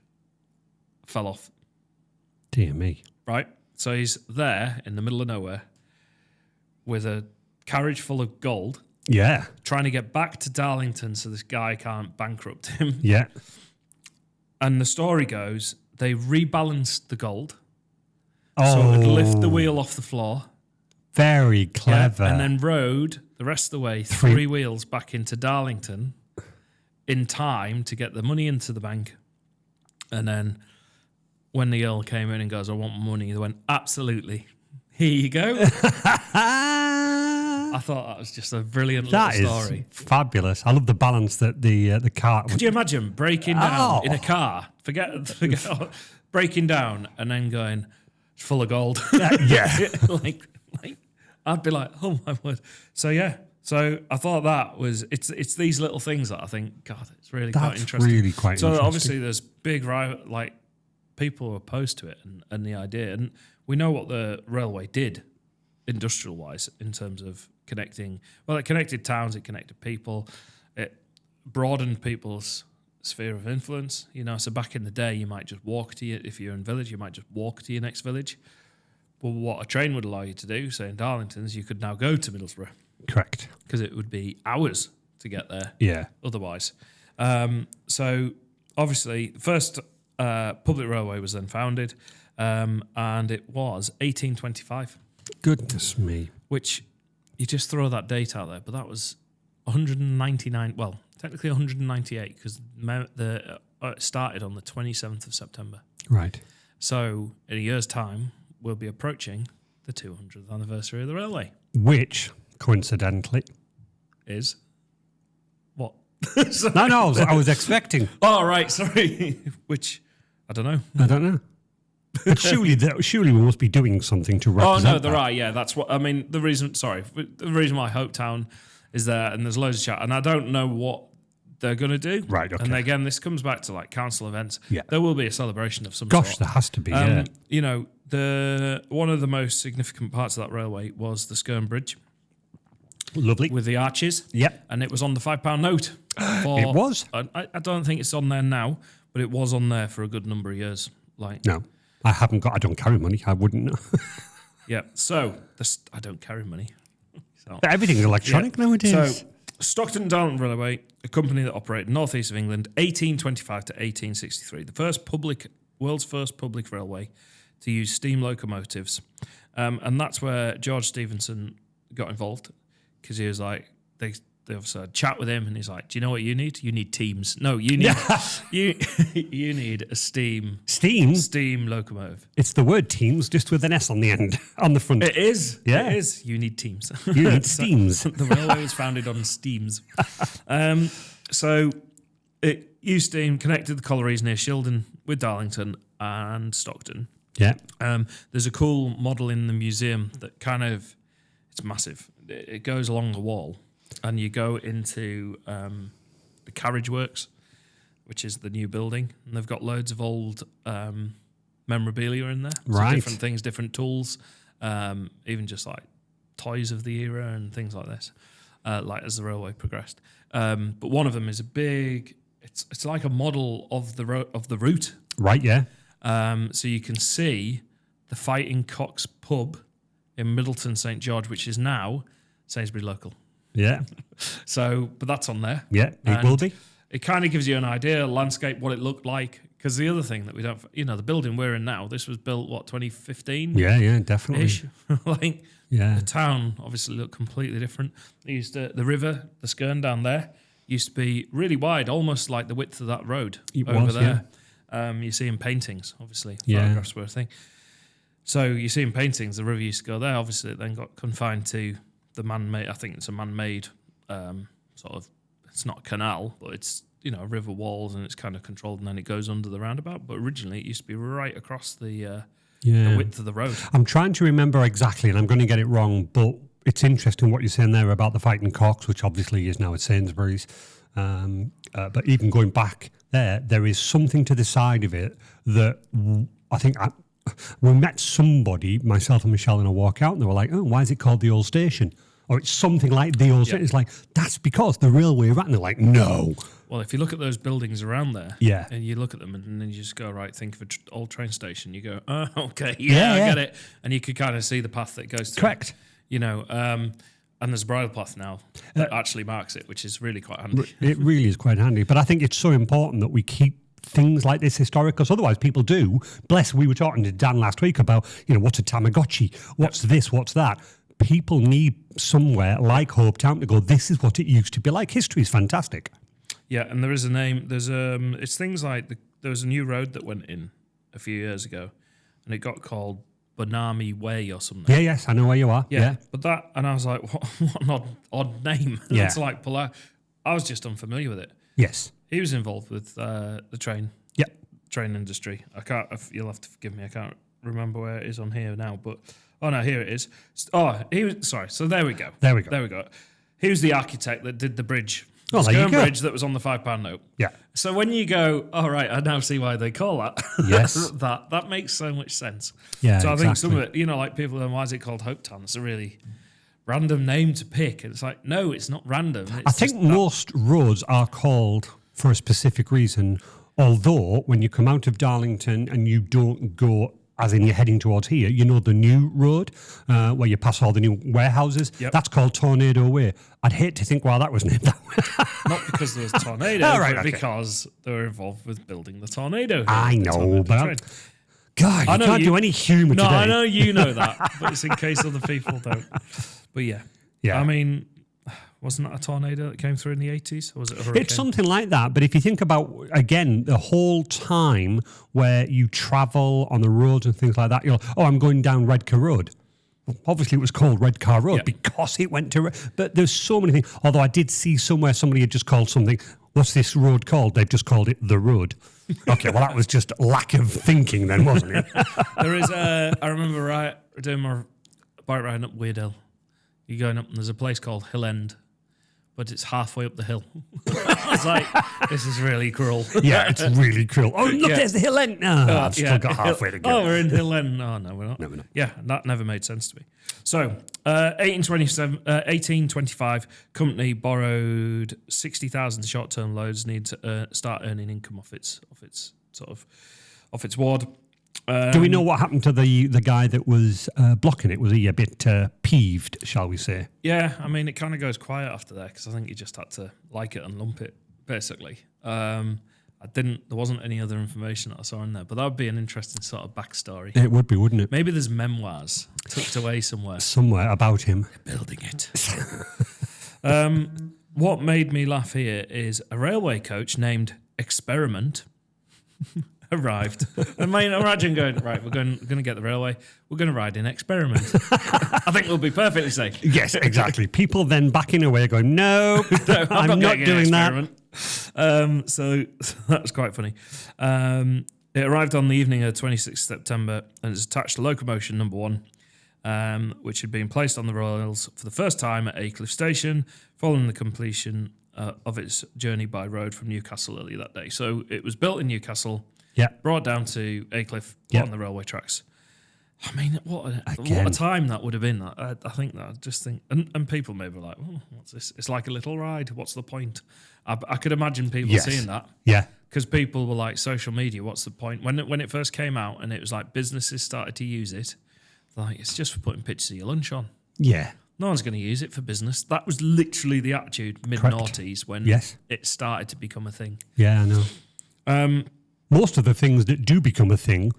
S2: fell off.
S1: Dear me.
S2: Right? So he's there in the middle of nowhere with a carriage full of gold.
S1: Yeah.
S2: Trying to get back to Darlington so this guy can't bankrupt him.
S1: Yeah.
S2: And the story goes, they rebalanced the gold. So it would lift the wheel off the floor.
S1: Very clever.
S2: And then rode the rest of the way, 3 wheels back into Darlington in time to get the money into the bank. And then when the Earl came in and goes, I want money, they went, absolutely. Here you go. I thought that was just a brilliant little story.
S1: That is fabulous. I love the balance that the car...
S2: Could you imagine breaking down in a car, forget breaking down and then going, it's full of gold.
S1: Yeah.
S2: like I'd be like, oh my word. So yeah. So I thought that was it's these little things that I think, God, it's really quite interesting.
S1: That's really quite interesting.
S2: So obviously there's big like people are opposed to it and the idea, and we know what the railway did industrial wise in terms of connecting. Well, it connected towns, it connected people, it broadened people's sphere of influence. You know, so back in the day, you might just walk to if you're in a village, you might just walk to your next village. Well, what a train would allow you to do, say in Darlington's, you could now go to Middlesbrough.
S1: Correct.
S2: Because it would be hours to get there.
S1: Yeah.
S2: Otherwise. So obviously, the first public railway was then founded, and it was 1825.
S1: Goodness me.
S2: Which, you just throw that date out there, but that was 199, well, technically 198, because it started on the 27th of September.
S1: Right.
S2: So, in a year's time, we'll be approaching the 200th anniversary of the railway.
S1: Which, coincidentally...
S2: Is... What?
S1: No, I was expecting.
S2: Oh, right, sorry. Which, I don't know.
S1: I don't know. But surely we must be doing something to represent.
S2: Oh no, there are. Yeah, that's what I mean. The reason why Hopetown is there, and there's loads of chat, and I don't know what they're going to do.
S1: Right. Okay.
S2: And again, this comes back to like council events.
S1: Yeah.
S2: There will be a celebration of some
S1: Gosh,
S2: sort.
S1: there has to be. Yeah.
S2: You know, one of the most significant parts of that railway was the Skerne Bridge.
S1: Lovely.
S2: With the arches.
S1: Yep.
S2: And it was on the £5 note.
S1: It was.
S2: I don't think it's on there now, but it was on there for a good number of years. Like
S1: no, I don't carry money. I wouldn't know.
S2: Yeah. So I don't carry money. So,
S1: everything's electronic nowadays.
S2: So Stockton and Darlington Railway, a company that operated northeast of England, 1825 to 1863, the world's first public railway to use steam locomotives, and that's where George Stephenson got involved because he was like they obviously had a chat with him, and he's like, "Do you know what you need? You need teams. No, you need you need a steam locomotive.
S1: It's the word teams, just with an S on the end, on the front.
S2: It is.
S1: Yeah.
S2: It is. You need teams.
S1: You need steams.
S2: The railway was founded on steams. So it used steam, connected the collieries near Shildon with Darlington and Stockton.
S1: Yeah.
S2: There's a cool model in the museum that it's massive. It goes along the wall, and you go into the carriage works, which is the new building, and they've got loads of old memorabilia in there. So
S1: right.
S2: different things, different tools, even just like toys of the era and things like this, like as the railway progressed. But one of them is a big, it's like a model of the route.
S1: Right, yeah.
S2: So you can see the Fighting Cocks pub in Middleton, St. George, which is now Sainsbury Local.
S1: Yeah.
S2: So, but that's on there.
S1: Yeah, it will be.
S2: It kind of gives you an idea, landscape, what it looked like. Because the other thing that we don't, the building we're in now, this was built, 2015?
S1: Yeah, definitely.
S2: The town obviously looked completely different. The river, the Skerne down there, used to be really wide, almost like the width of that road over there. Yeah. You see in paintings, obviously. Photographs were a thing. So you see in paintings, the river used to go there. Obviously, it then got confined to the man-made, I think it's a man-made sort of, it's not a canal, but it's, river walls, and it's kind of controlled, and then it goes under the roundabout. But originally, it used to be right across the width of the road.
S1: I'm trying to remember exactly, and I'm going to get it wrong, but it's interesting what you're saying there about the Fighting Cocks, which obviously is now at Sainsbury's. But even going back there is something to the side of it that I think we met somebody, myself and Michelle, in a walkout, and they were like, "Oh, why is it called the Old Station?" Or it's something like the Old Station. It's like, that's because the railway ran. And they're like, no.
S2: Well, if you look at those buildings around there, and you look at them, and then you just go, right, think of an old train station. You go, oh, okay, I get it. And you could kind of see the path that goes through.
S1: Correct.
S2: And there's a bridle path now that actually marks it, which is really quite handy.
S1: It really is quite handy. But I think it's so important that we keep things like this historic, because otherwise people do. We were talking to Dan last week about, what's a Tamagotchi? What's this? What's that? People need somewhere like Hopetown to go, this is what it used to be like. History is fantastic.
S2: Yeah, and there is a name. There's it's things like there was a new road that went in a few years ago, and it got called Bonami Way or something.
S1: Yeah, yes, I know where you are. Yeah.
S2: But that, and I was like, what an odd name.
S1: Yeah.
S2: It's like I was just unfamiliar with it.
S1: Yes.
S2: He was involved with the train industry. You'll have to forgive me, I can't remember where it is on here now, but oh no, here it is. So there we go. There we go. He was the architect that did the bridge. The Skerne Bridge that was on the £5 note.
S1: Yeah.
S2: So when you go, all right, I now see why they call that.
S1: Yes.
S2: that makes so much sense.
S1: Yeah,
S2: so I think some of it, like people are, why is it called Hopetown? It's a really random name to pick. And it's like, no, it's not random. It's
S1: I think most roads are called for a specific reason, although when you come out of Darlington and you don't go, as in you're heading towards here, the new road where you pass all the new warehouses, that's called Tornado Way. I'd hate to think why that was named that way.
S2: Not because there was a tornado, but because they were involved with building the tornado.
S1: I know, but God, you can't do any humour today.
S2: No, I know you know that, but it's in case other people don't. But yeah. I mean, wasn't that a tornado that came through in the 80s? Or was it a hurricane?
S1: It's something like that. But if you think about, again, the whole time where you travel on the roads and things like that, you're like, I'm going down Redcar Road. Well, obviously, it was called Redcar Road because it went to... But there's so many things. Although I did see somewhere somebody had just called something what's this road called? They've just called it the road. Okay, well, that was just lack of thinking then, wasn't it?
S2: There is I remember doing my bike riding up Weird Hill. You're going up and there's a place called Hill End, but it's halfway up the hill. I was like, this is really cruel.
S1: Yeah, it's really cruel. Oh, look, there's the Hill End. No, I've still got halfway to go.
S2: Oh, we're in Hill End. Oh, no, we're not.
S1: No, we're not.
S2: Yeah, that never made sense to me. So, 1825, company borrowed 60,000 short-term loans, need to start earning income off its ward.
S1: Do we know what happened to the guy that was blocking it? Was he a bit peeved, shall we say?
S2: Yeah, I mean, it kind of goes quiet after that because I think you just had to like it and lump it, basically. There wasn't any other information that I saw in there, but that would be an interesting sort of backstory.
S1: It would be, wouldn't it?
S2: Maybe there's memoirs tucked away somewhere.
S1: Somewhere about him.
S2: Building it. What made me laugh here is a railway coach named Experiment arrived. I mean, imagine going, right, we're going to get the railway. We're going to ride in Experiment. I think we'll be perfectly safe.
S1: Yes, exactly. People then backing away going, no, I'm not doing that.
S2: So that was quite funny. It arrived on the evening of 26th September and is attached to locomotion number 1, which had been placed on the rails for the first time at Aycliffe Station following the completion of its journey by road from Newcastle earlier that day. So it was built in Newcastle, brought down to Aycliffe on the railway tracks. I mean, what a time that would have been. I just think, and people may be like, oh, what's this? It's like a little ride. What's the point? I could imagine people seeing that.
S1: Yeah.
S2: Because people were like, social media, what's the point? When it first came out and it was like businesses started to use it, like, it's just for putting pictures of your lunch on.
S1: Yeah.
S2: No one's going to use it for business. That was literally the attitude mid-noughties when it started to become a thing.
S1: Yeah, I know. Most of the things that do become a thing,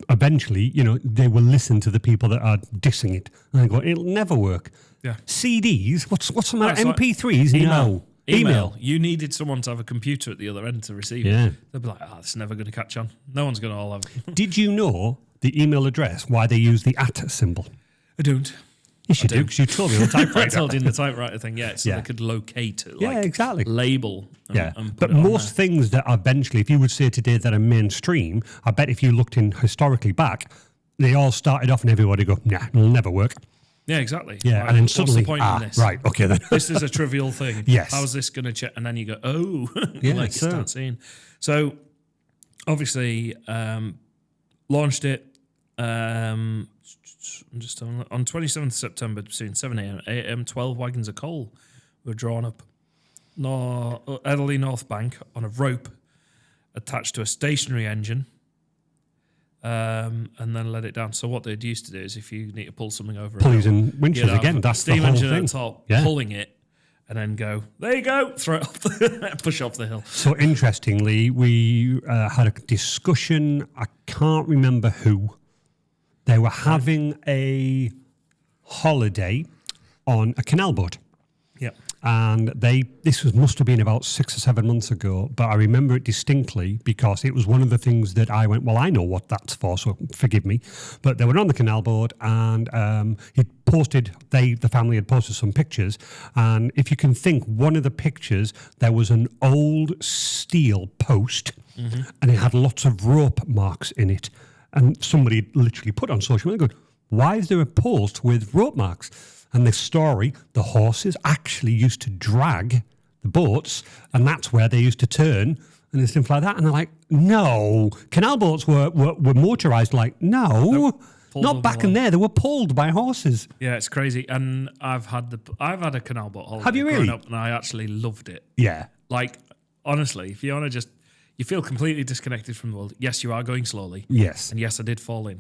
S1: eventually, they will listen to the people that are dissing it. And they go, it'll never work.
S2: Yeah.
S1: CDs? What's the matter?
S2: Like
S1: MP3s? No.
S2: Email. You needed someone to have a computer at the other end to receive it. They'll be like, it's never going to catch on. No one's going to all have it.
S1: Did you know the email address, why they use the @ symbol?
S2: I don't.
S1: Yes, you do, because you told me on the typewriter.
S2: I told you in the typewriter thing, so they could locate it.
S1: Exactly.
S2: Label. And
S1: but most things that eventually, if you would say today that are mainstream, I bet if you looked in historically back, they all started off and everybody go, nah, it'll never work.
S2: Yeah, exactly.
S1: Yeah, and then suddenly,
S2: what's the point in this?
S1: Right, okay then.
S2: This is a trivial thing.
S1: Yes.
S2: How's this going to check? And then you go, oh,
S1: Yeah,
S2: you start seeing. So, obviously, launched it. I'm just on 27th September between 7 a.m. and 8 a.m. 12 wagons of coal were drawn up Ellerslie North Bank on a rope attached to a stationary engine. And then let it down. So what they'd used to do is if you need to pull something over,
S1: pulleys and winches again. That's the
S2: steam
S1: whole
S2: engine
S1: thing.
S2: at the top, pulling it, and then go, there you go, throw it off, push off the hill.
S1: So interestingly, we had a discussion. I can't remember who. They were having a holiday on a canal boat.
S2: Yeah.
S1: And must have been about 6 or 7 months ago, but I remember it distinctly because it was one of the things that I went, well, I know what that's for, so forgive me. But they were on the canal boat and the family had posted some pictures. And if you can think, one of the pictures, there was an old steel post and it had lots of rope marks in it. And somebody literally put on social media, going, why is there a post with rope marks? And the story, the horses actually used to drag the boats, and that's where they used to turn and stuff like that. And they're like, no, canal boats were motorised. Like, no, not back in there. They were pulled by horses.
S2: Yeah, it's crazy. And I've had a canal boat holiday.
S1: Have you really?
S2: Up, and I actually loved it.
S1: Yeah.
S2: Like, honestly, if you want to just... You feel completely disconnected from the world. Yes, you are going slowly.
S1: Yes.
S2: And yes, I did fall in.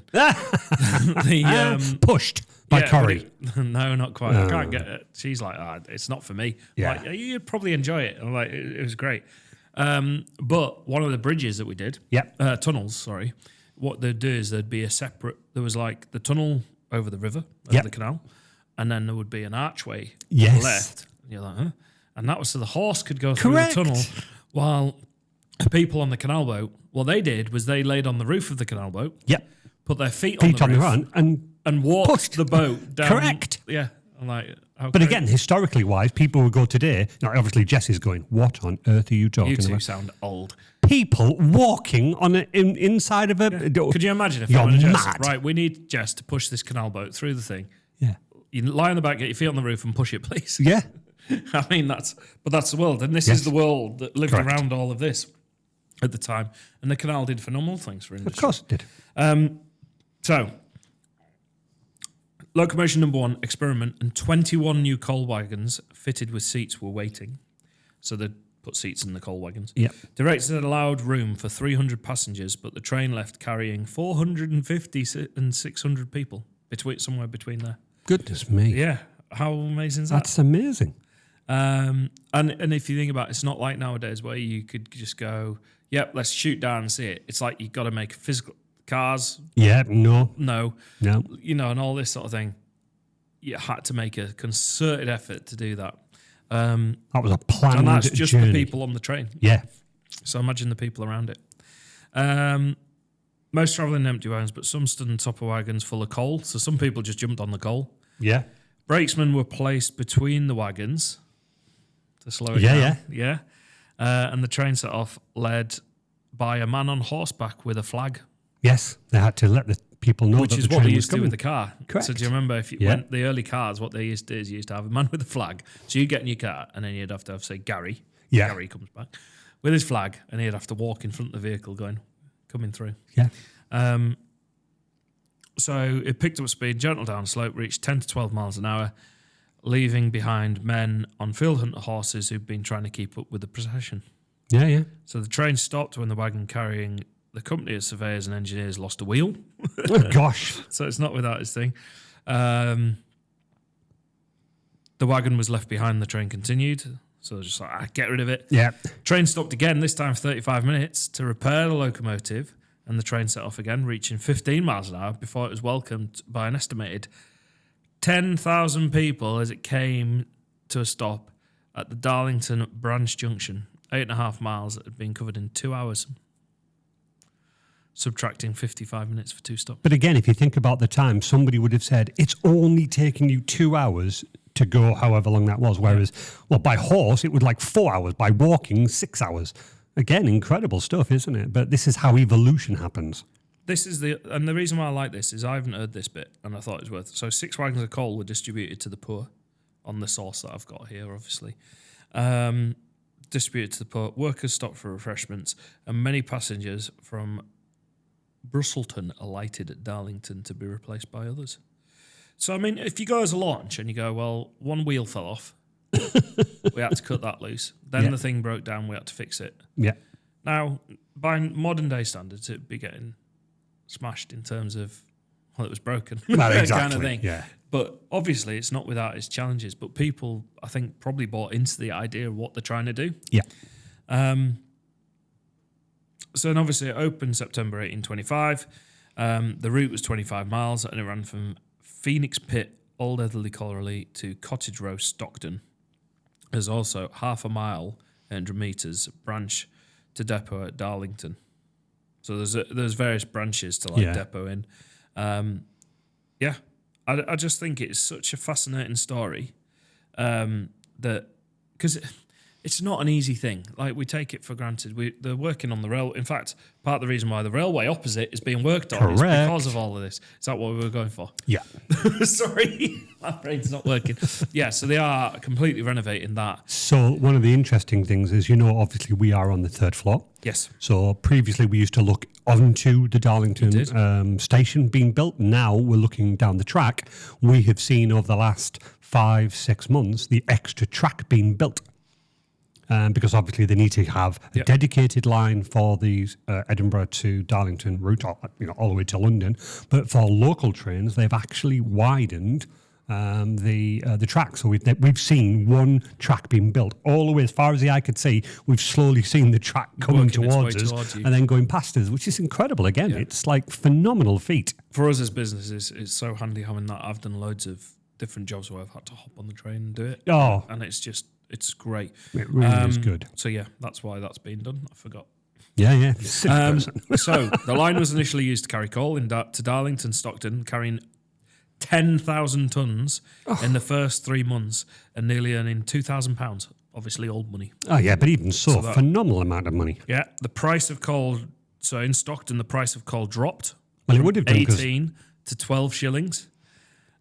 S1: Pushed by Corrie.
S2: No, not quite. I can't get it. She's like, it's not for me.
S1: Yeah.
S2: Like, you'd probably enjoy it. I'm like, it was great. But one of the bridges that we did, tunnels, sorry, what they'd do is there'd be a separate, there was like the tunnel over the river, over the canal, and then there would be an archway to the left. And you're like, huh? And that was so the horse could go through the tunnel while... People on the canal boat, what they did was they laid on the roof of the canal boat, put their feet on the roof,
S1: and
S2: walked the boat down.
S1: Correct.
S2: Yeah. I'm like,
S1: but again, historically wise, people would go today. Now, obviously, Jesse's going, what on earth are you talking about?
S2: You two sound old.
S1: People walking on inside of a... Yeah.
S2: Could you imagine if
S1: you're
S2: mad. Right, we need Jess to push this canal boat through the thing.
S1: Yeah.
S2: You lie on the back, get your feet on the roof and push it, please.
S1: Yeah.
S2: I mean, that's the world. And this is the world that lived around all of this at the time. And the canal did phenomenal things for industry.
S1: Of course it did.
S2: So, locomotion number 1, experiment, and 21 new coal wagons fitted with seats were waiting. So they put seats in the coal wagons.
S1: Yeah.
S2: Directors had allowed room for 300 passengers, but the train left carrying 450 and 600 people, somewhere between there.
S1: Goodness me.
S2: Yeah. How amazing is that?
S1: That's amazing.
S2: And if you think about it, it's not like nowadays where you could just go, yep, let's shoot down and see it. It's like you've got to make physical cars.
S1: Yeah, no.
S2: You know, and all this sort of thing. You had to make a concerted effort to do that.
S1: That was a planned
S2: and that's just
S1: journey.
S2: the people on the train.
S1: Yeah.
S2: So imagine the people around it. Most travelling in empty wagons, but some stood on top of wagons full of coal. So some people just jumped on the coal.
S1: Yeah.
S2: Brakesmen were placed between the wagons to slow it down. Yeah. And the train set off, led by a man on horseback with a flag.
S1: Yes, they had to let the people know
S2: which
S1: that
S2: is
S1: the
S2: what
S1: train
S2: they
S1: was
S2: used to do with the car.
S1: Correct.
S2: So do you remember if you went the early cars? What they used to do is you used to have a man with a flag. So you get in your car, and then you'd have to say Gary.
S1: Yeah.
S2: Gary comes back with his flag, and he'd have to walk in front of the vehicle, coming through.
S1: Yeah.
S2: So it picked up speed, gentle down slope, reached 10 to 12 miles an hour, leaving behind men on field hunter horses who'd been trying to keep up with the procession.
S1: Yeah, yeah.
S2: So the train stopped when the wagon carrying the company of surveyors and engineers lost a wheel.
S1: Oh, gosh.
S2: So it's not without its thing. The wagon was left behind, the train continued. So they're just like, get rid of it.
S1: Yeah.
S2: Train stopped again, this time for 35 minutes, to repair the locomotive, and the train set off again, reaching 15 miles an hour before it was welcomed by an estimated 10,000 people as it came to a stop at the Darlington branch junction, 8.5 miles that had been covered in 2 hours, subtracting 55 minutes for 2 stops.
S1: But again, if you think about the time, somebody would have said, it's only taking you 2 hours to go however long that was. Whereas, well, by horse, it would like 4 hours. By walking, 6 hours. Again, incredible stuff, isn't it? But this is how evolution happens.
S2: And the reason why I like this is I haven't heard this bit, and I thought it was worth it. So 6 wagons of coal were distributed to the poor on the source that I've got here, obviously. Distributed to the poor. Workers stopped for refreshments, and many passengers from Brusselton alighted at Darlington to be replaced by others. So, I mean, if you go as a launch and you go, well, one wheel fell off, we had to cut that loose. Then the thing broke down, we had to fix it.
S1: Yeah.
S2: Now, by modern day standards, it'd be getting smashed in terms of, well, it was broken.
S1: Well, exactly.
S2: Kind of thing.
S1: Yeah.
S2: But obviously, it's not without its challenges. But people, I think, probably bought into the idea of what they're trying to do.
S1: Yeah.
S2: So then obviously it opened September 1825. The route was 25 miles and it ran from Phoenix Pit, Old Etherley Colliery to Cottage Row, Stockton. There's also half a mile, 100 metres, branch to depot at Darlington. So there's various branches to depot in. I just think it's such a fascinating story that because it's not an easy thing. Like, we take it for granted. They're working on the rail. In fact, part of the reason why the railway opposite is being worked on is because of all of this. Is that what we were going for?
S1: Yeah.
S2: Sorry, my brain's not working. Yeah, so they are completely renovating that.
S1: So one of the interesting things is, obviously we are on the 3rd floor.
S2: Yes.
S1: So previously we used to look onto the Darlington station being built. Now we're looking down the track. We have seen over the last 5-6 months the extra track being built. Because obviously they need to have a dedicated line for the Edinburgh to Darlington route, all the way to London. But for local trains, they've actually widened the track. So we've seen one track being built all the way as far as the eye could see. We've slowly seen the track coming towards us and then going past us, which is incredible. Again, it's like phenomenal feat.
S2: For us as businesses, it's so handy having that. I've done loads of different jobs where I've had to hop on the train and do it.
S1: Oh,
S2: and it's great.
S1: It really is good.
S2: So yeah, that's why that's been done. I forgot.
S1: Yeah.
S2: So the line was initially used to carry coal to Darlington, Stockton, carrying 10,000 tonnes in the first 3 months and nearly earning £2,000. Obviously, old money.
S1: Oh, yeah, but even so phenomenal amount of money.
S2: Yeah, the price of coal. So in Stockton, the price of coal dropped.
S1: Well, it would have done
S2: 18 to 12 shillings.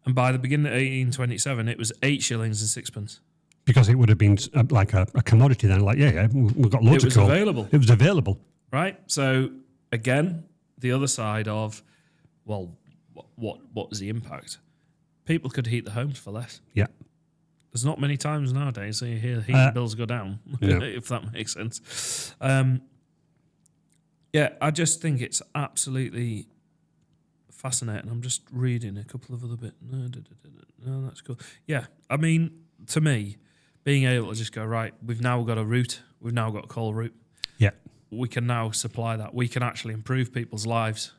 S2: And by the beginning of 1827, it was 8 shillings and sixpence.
S1: Because it would have been like a commodity then. Like, we've got loads of coal.
S2: Available.
S1: It was available.
S2: Right? So, again, the other side of, well, what was the impact? People could heat the homes for less.
S1: Yeah.
S2: There's not many times nowadays so you hear heating bills go down, if that makes sense. I just think it's absolutely fascinating. I'm just reading a couple of other bits. No, that's cool. Yeah, I mean, to me, being able to just go, right, we've now got a route, we've now got a coal route.
S1: Yeah.
S2: We can now supply that. We can actually improve people's lives.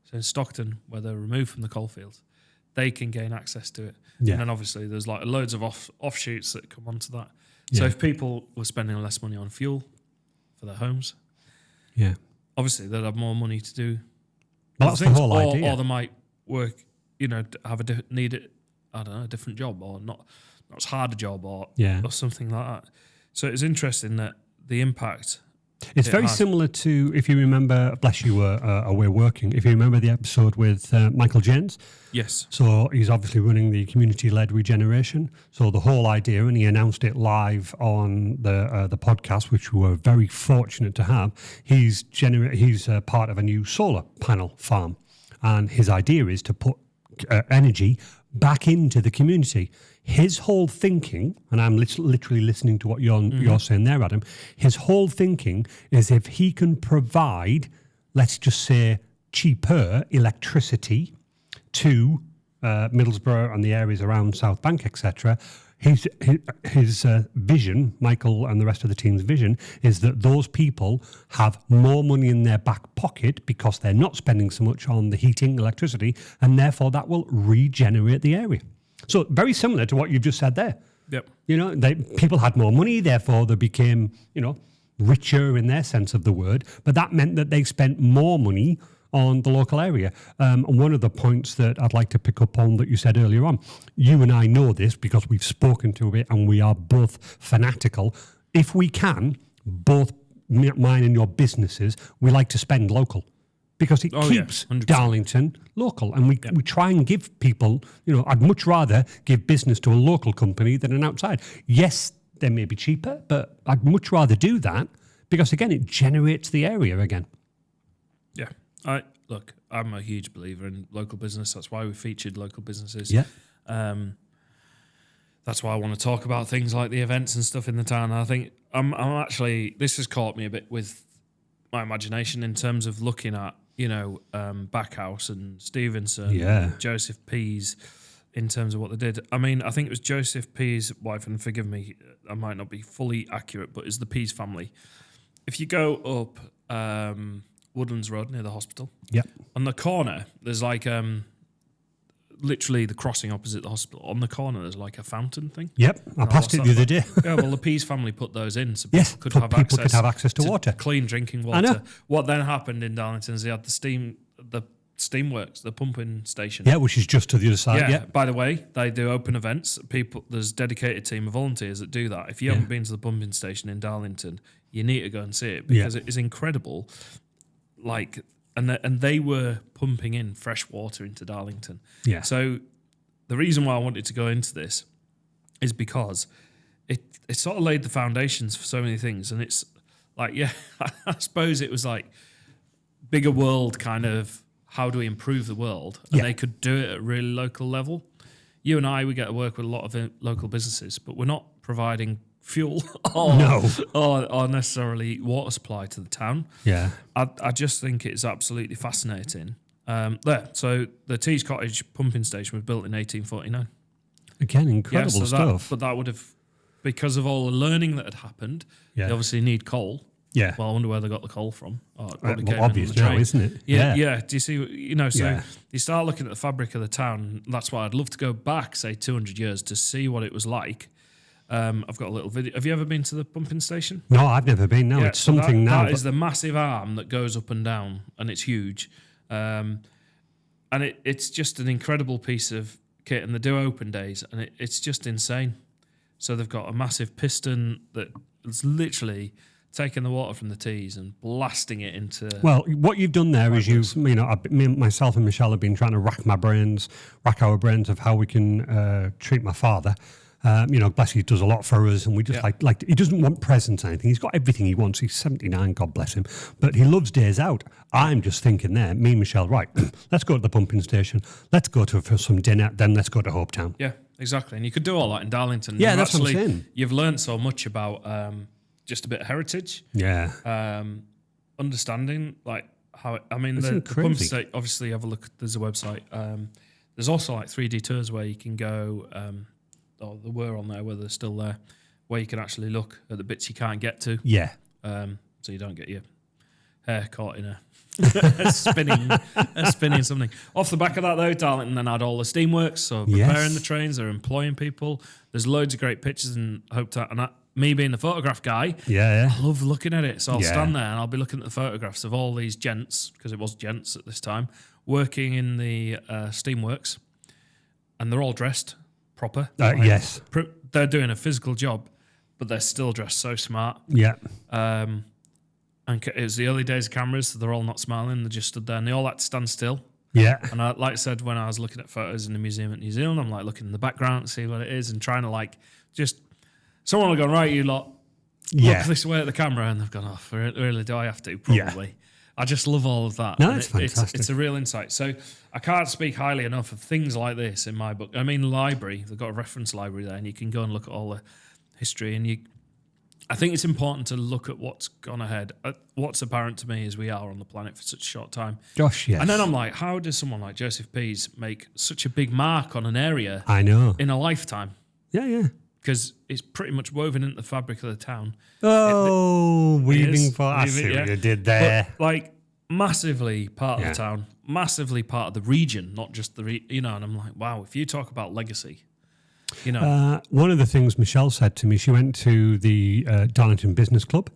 S2: So in Stockton, where they're removed from the coalfields, they can gain access to it.
S1: Yeah.
S2: And then obviously there's like loads of offshoots that come onto that. So if people were spending less money on fuel for their homes, obviously they'd have more money to do.
S1: Well, that's the whole idea.
S2: Or they might work, have a different job, or not as hard a job, or something like that. So it's interesting that the impact.
S1: It's very similar to, if you remember, bless you were away working, if you remember the episode with Michael James.
S2: Yes.
S1: So he's obviously running the community-led regeneration. So the whole idea, and he announced it live on the podcast, which we were very fortunate to have, he's part of a new solar panel farm. And his idea is to put energy back into the community. His whole thinking, and I'm literally listening to what you're saying there, Adam, his whole thinking is if he can provide, let's just say, cheaper electricity to Middlesbrough and the areas around South Bank, etc., his vision, Michael and the rest of the team's vision, is that those people have more money in their back pocket because they're not spending so much on the heating, electricity, and therefore that will regenerate the area. So very similar to what you've just said there.
S2: Yep.
S1: People had more money, therefore they became, richer in their sense of the word. But that meant that they spent more money on the local area. And one of the points that I'd like to pick up on that you said earlier on, you and I know this because we've spoken to it and we are both fanatical. If we can, both mine and your businesses, we like to spend local. Because it keeps Darlington local. And we try and give people, I'd much rather give business to a local company than an outside. Yes, they may be cheaper, but I'd much rather do that because, again, it generates the area again.
S2: Yeah. I'm a huge believer in local business. That's why we featured local businesses.
S1: Yeah.
S2: That's why I want to talk about things like the events and stuff in the town. I think I'm actually, this has caught me a bit with my imagination in terms of looking at, Backhouse and Stevenson, and Joseph Pease, in terms of what they did. I mean, I think it was Joseph Pease' wife, and forgive me, I might not be fully accurate, but it's the Pease family. If you go up Woodlands Road near the hospital, on the corner, there's like literally the crossing opposite the hospital. On the corner, there's like a fountain thing.
S1: Yep, I passed it the other day.
S2: Yeah, well, the Pease family put those in so people could have access to water, clean drinking water. I know. What then happened in Darlington is they had the steamworks, the pumping station.
S1: Yeah, which is just to the other side. Yeah.
S2: By the way, they do open events. There's a dedicated team of volunteers that do that. If you haven't been to the pumping station in Darlington, you need to go and see it because it is incredible. And they were pumping in fresh water into Darlington. Yeah. So the reason why I wanted to go into this is because it sort of laid the foundations for so many things. And it's like, I suppose it was like bigger world kind of how do we improve the world? And they could do it at a really local level. You and I, we get to work with a lot of local businesses, but we're not providing fuel or necessarily water supply to the town. Yeah, I just think it's absolutely fascinating. So the Tees Cottage pumping station was built in 1849.
S1: Again, incredible stuff.
S2: But that would have, because of all the learning that had happened, they obviously need coal. Yeah. Well, I wonder where they got the coal from.
S1: Obvious now, isn't it?
S2: Yeah. Do you see? So you start looking at the fabric of the town. That's why I'd love to go back, say 200 years, to see what it was like. I've got a little video. Have you ever been to the pumping station?
S1: No, I've never been. No, it's something now.
S2: That is the massive arm that goes up and down, and it's huge. And and it's just an incredible piece of kit, and they do open days, and it's just insane. So they've got a massive piston that's literally taking the water from the tees and blasting it into.
S1: Well, what you've done there is myself and Michelle have been trying to rack our brains of how we can treat my father. Bless he does a lot for us, and we just like he doesn't want presents or anything. He's got everything he wants. He's 79, God bless him, but he loves days out. I'm just thinking there, me and Michelle, right? Let's go to the pumping station. Let's go for some dinner. Then let's go to Hopetown.
S2: Yeah, exactly. And you could do all that in Darlington.
S1: Yeah, that's what I'm saying.
S2: You've learned so much about just a bit of heritage.
S1: Yeah.
S2: Understanding like how the pump state. Obviously, have a look. There's a website. There's also like 3D tours where you can go. Or there were on there, whether they're still there, where you can actually look at the bits you can't get to.
S1: Yeah.
S2: So you don't get your hair caught in a spinning something. Off the back of that, though, Darlington then had all the steamworks, so repairing the trains, they're employing people. There's loads of great pictures in Hopetown, and me being the photograph guy, I love looking at it. So I'll stand there and I'll be looking at the photographs of all these gents, because it was gents at this time, working in the steamworks, and they're all dressed proper.
S1: Yes.
S2: They're doing a physical job, but they're still dressed so smart.
S1: Yeah.
S2: And it was the early days of cameras, so they're all not smiling. They just stood there, and they all had to stand still.
S1: Yeah.
S2: And like I said, when I was looking at photos in the museum at New Zealand, I'm like looking in the background to see what it is and trying to like just... Someone will go, right, you lot, look this way at the camera, and they've gone, oh, really, do I have to? Probably. Yeah. I just love all of that.
S1: No, it's fantastic.
S2: It's a real insight. So I can't speak highly enough of things like this in my book. I mean, library, they've got a reference library there, and you can go and look at all the history. And I think it's important to look at what's gone ahead. What's apparent to me is we are on the planet for such a short time.
S1: Gosh, yes.
S2: And then I'm like, how does someone like Joseph Pease make such a big mark on an area
S1: in
S2: a lifetime?
S1: Yeah.
S2: Because it's pretty much woven into the fabric of the town.
S1: Weaving for us. I see what you did there.
S2: But, like, massively part of the town, massively part of the region, not just the and I'm like, wow, if you talk about legacy,
S1: one of the things Michelle said to me, she went to the Darlington Business Club.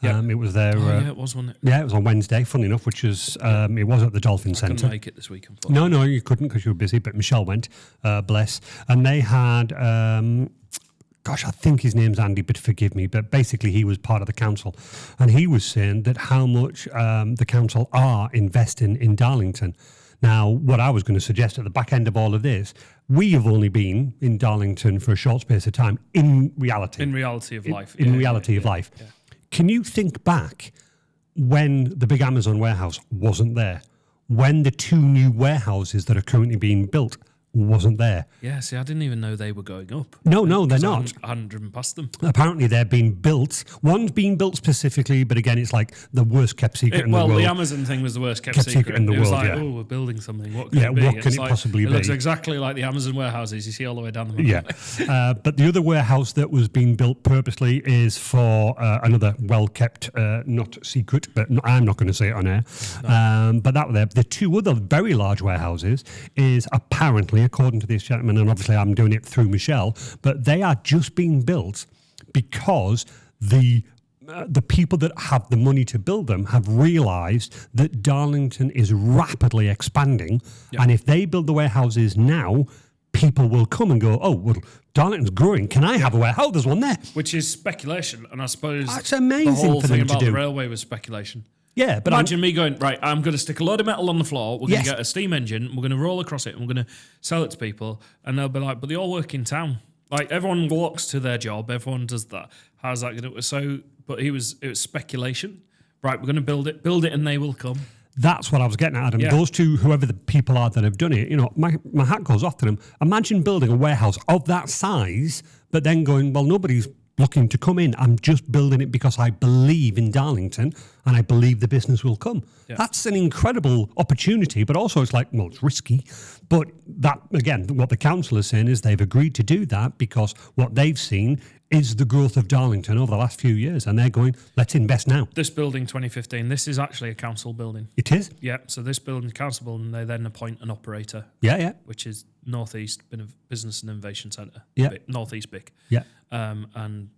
S1: It was there.
S2: It was, wasn't it?
S1: Yeah, it was on Wednesday, funny enough, which was, it was at the Dolphin Centre.
S2: I couldn't make it this week, unfortunately.
S1: No, you couldn't because you were busy, but Michelle went, bless. And they had... I think his name's Andy, but forgive me. But basically, he was part of the council. And he was saying that how much the council are investing in Darlington. Now, what I was going to suggest at the back end of all of this, we have only been in Darlington for a short space of time, in reality.
S2: In reality of life.
S1: In reality of life. Yeah. Can you think back when the big Amazon warehouse wasn't there? When the 2 new warehouses that are currently being built wasn't there.
S2: Yeah, see, I didn't even know they were going up.
S1: No, they're not.
S2: I hadn't driven past them.
S1: Apparently they're being built. One's being built specifically, but again, it's like the worst kept secret in the world.
S2: Well, the Amazon thing was the worst kept secret
S1: in the world.
S2: It was like, we're building something. What can it be?
S1: What can it possibly be?
S2: It looks exactly like the Amazon warehouses you see all the way down the mountain.
S1: Yeah. But the other warehouse that was being built purposely is for another well-kept, not secret, but I'm not going to say it on air. No. But the 2 other very large warehouses is apparently, according to this gentleman, and obviously I'm doing it through Michelle, but they are just being built because the people that have the money to build them have realised that Darlington is rapidly expanding, and if they build the warehouses now, people will come and go, oh, well, Darlington's growing. Can I have a warehouse? There's one there.
S2: Which is speculation, and I suppose
S1: that's amazing.
S2: The whole
S1: for
S2: thing
S1: them
S2: about
S1: to do.
S2: The railway was speculation.
S1: Yeah, but
S2: imagine me going, right, I'm going to stick a load of metal on the floor, we're going to get a steam engine, we're going to roll across it, and we're going to sell it to people, and they'll be like, but they all work in town. Like, everyone walks to their job, everyone does that. How's that going to... So, but it was speculation. Right, we're going to build it, and they will come.
S1: That's what I was getting at, Adam. Yeah. Those 2, whoever the people are that have done it, my hat goes off to them. Imagine building a warehouse of that size, but then going, well, nobody's looking to come in. I'm just building it because I believe in Darlington and I believe the business will come. Yeah. That's an incredible opportunity, but also it's like, well, it's risky. But that, again, what the council is saying is they've agreed to do that because what they've seen is the growth of Darlington over the last few years, and they're going, let's invest now.
S2: This building, 2015, this is actually a council building.
S1: It is?
S2: Yeah, so this building is a council building, they then appoint an operator.
S1: Yeah.
S2: Which is Northeast Business and Innovation Centre.
S1: Yeah.
S2: Northeast BIC.
S1: Yeah.
S2: And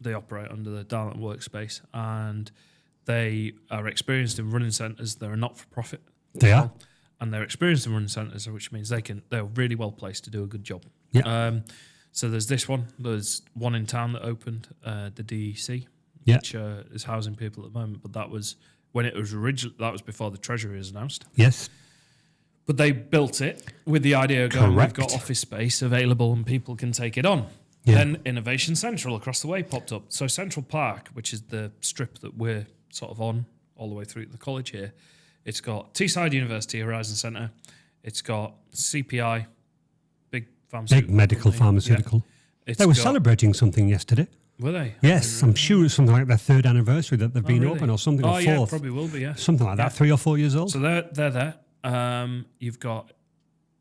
S2: they operate under the Darlington Workspace, and they are experienced in running centres. They're a not-for-profit.
S1: They are.
S2: and they're experienced in running centres, which means they're really well placed to do a good job.
S1: Yeah.
S2: So there's this one. There's one in town that opened, the DEC, which is housing people at the moment. But that was when it was that was before the Treasury was announced.
S1: Yes.
S2: But they built it with the idea of going, we've got office space available and people can take it on. Yeah. Then Innovation Central across the way popped up. So Central Park, which is the strip that we're sort of on all the way through the college here, it's got Teesside University Horizon Centre. It's got CPI, big
S1: medical pharmaceutical. Yeah. They were celebrating something yesterday.
S2: Were they?
S1: Yes, I'm sure it's something like their 3rd anniversary that they've been open or something.
S2: Oh,
S1: or 4th.
S2: Yeah, probably will be, yeah.
S1: Something like that, 3 or 4 years old.
S2: So they're there. You've got,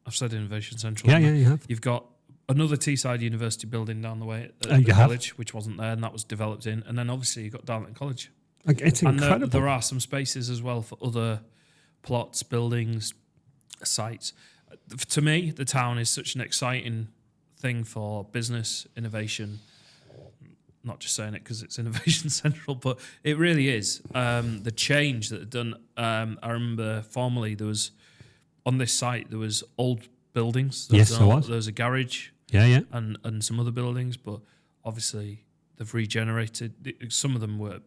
S2: I've said Innovation Central.
S1: Yeah, you have.
S2: You've got another Teesside University building down the way at the college, which wasn't there, and that was developed in. And then obviously you've got Darlington College.
S1: It's incredible.
S2: And there are some spaces as well for other plots, buildings, sites. To me, the town is such an exciting thing for business, innovation. Not just saying it because it's Innovation Central, but it really is. The change that they've done. I remember formerly there was, on this site, there was old buildings. There was a garage.
S1: Yeah.
S2: And some other buildings, but obviously they've regenerated. Some of them were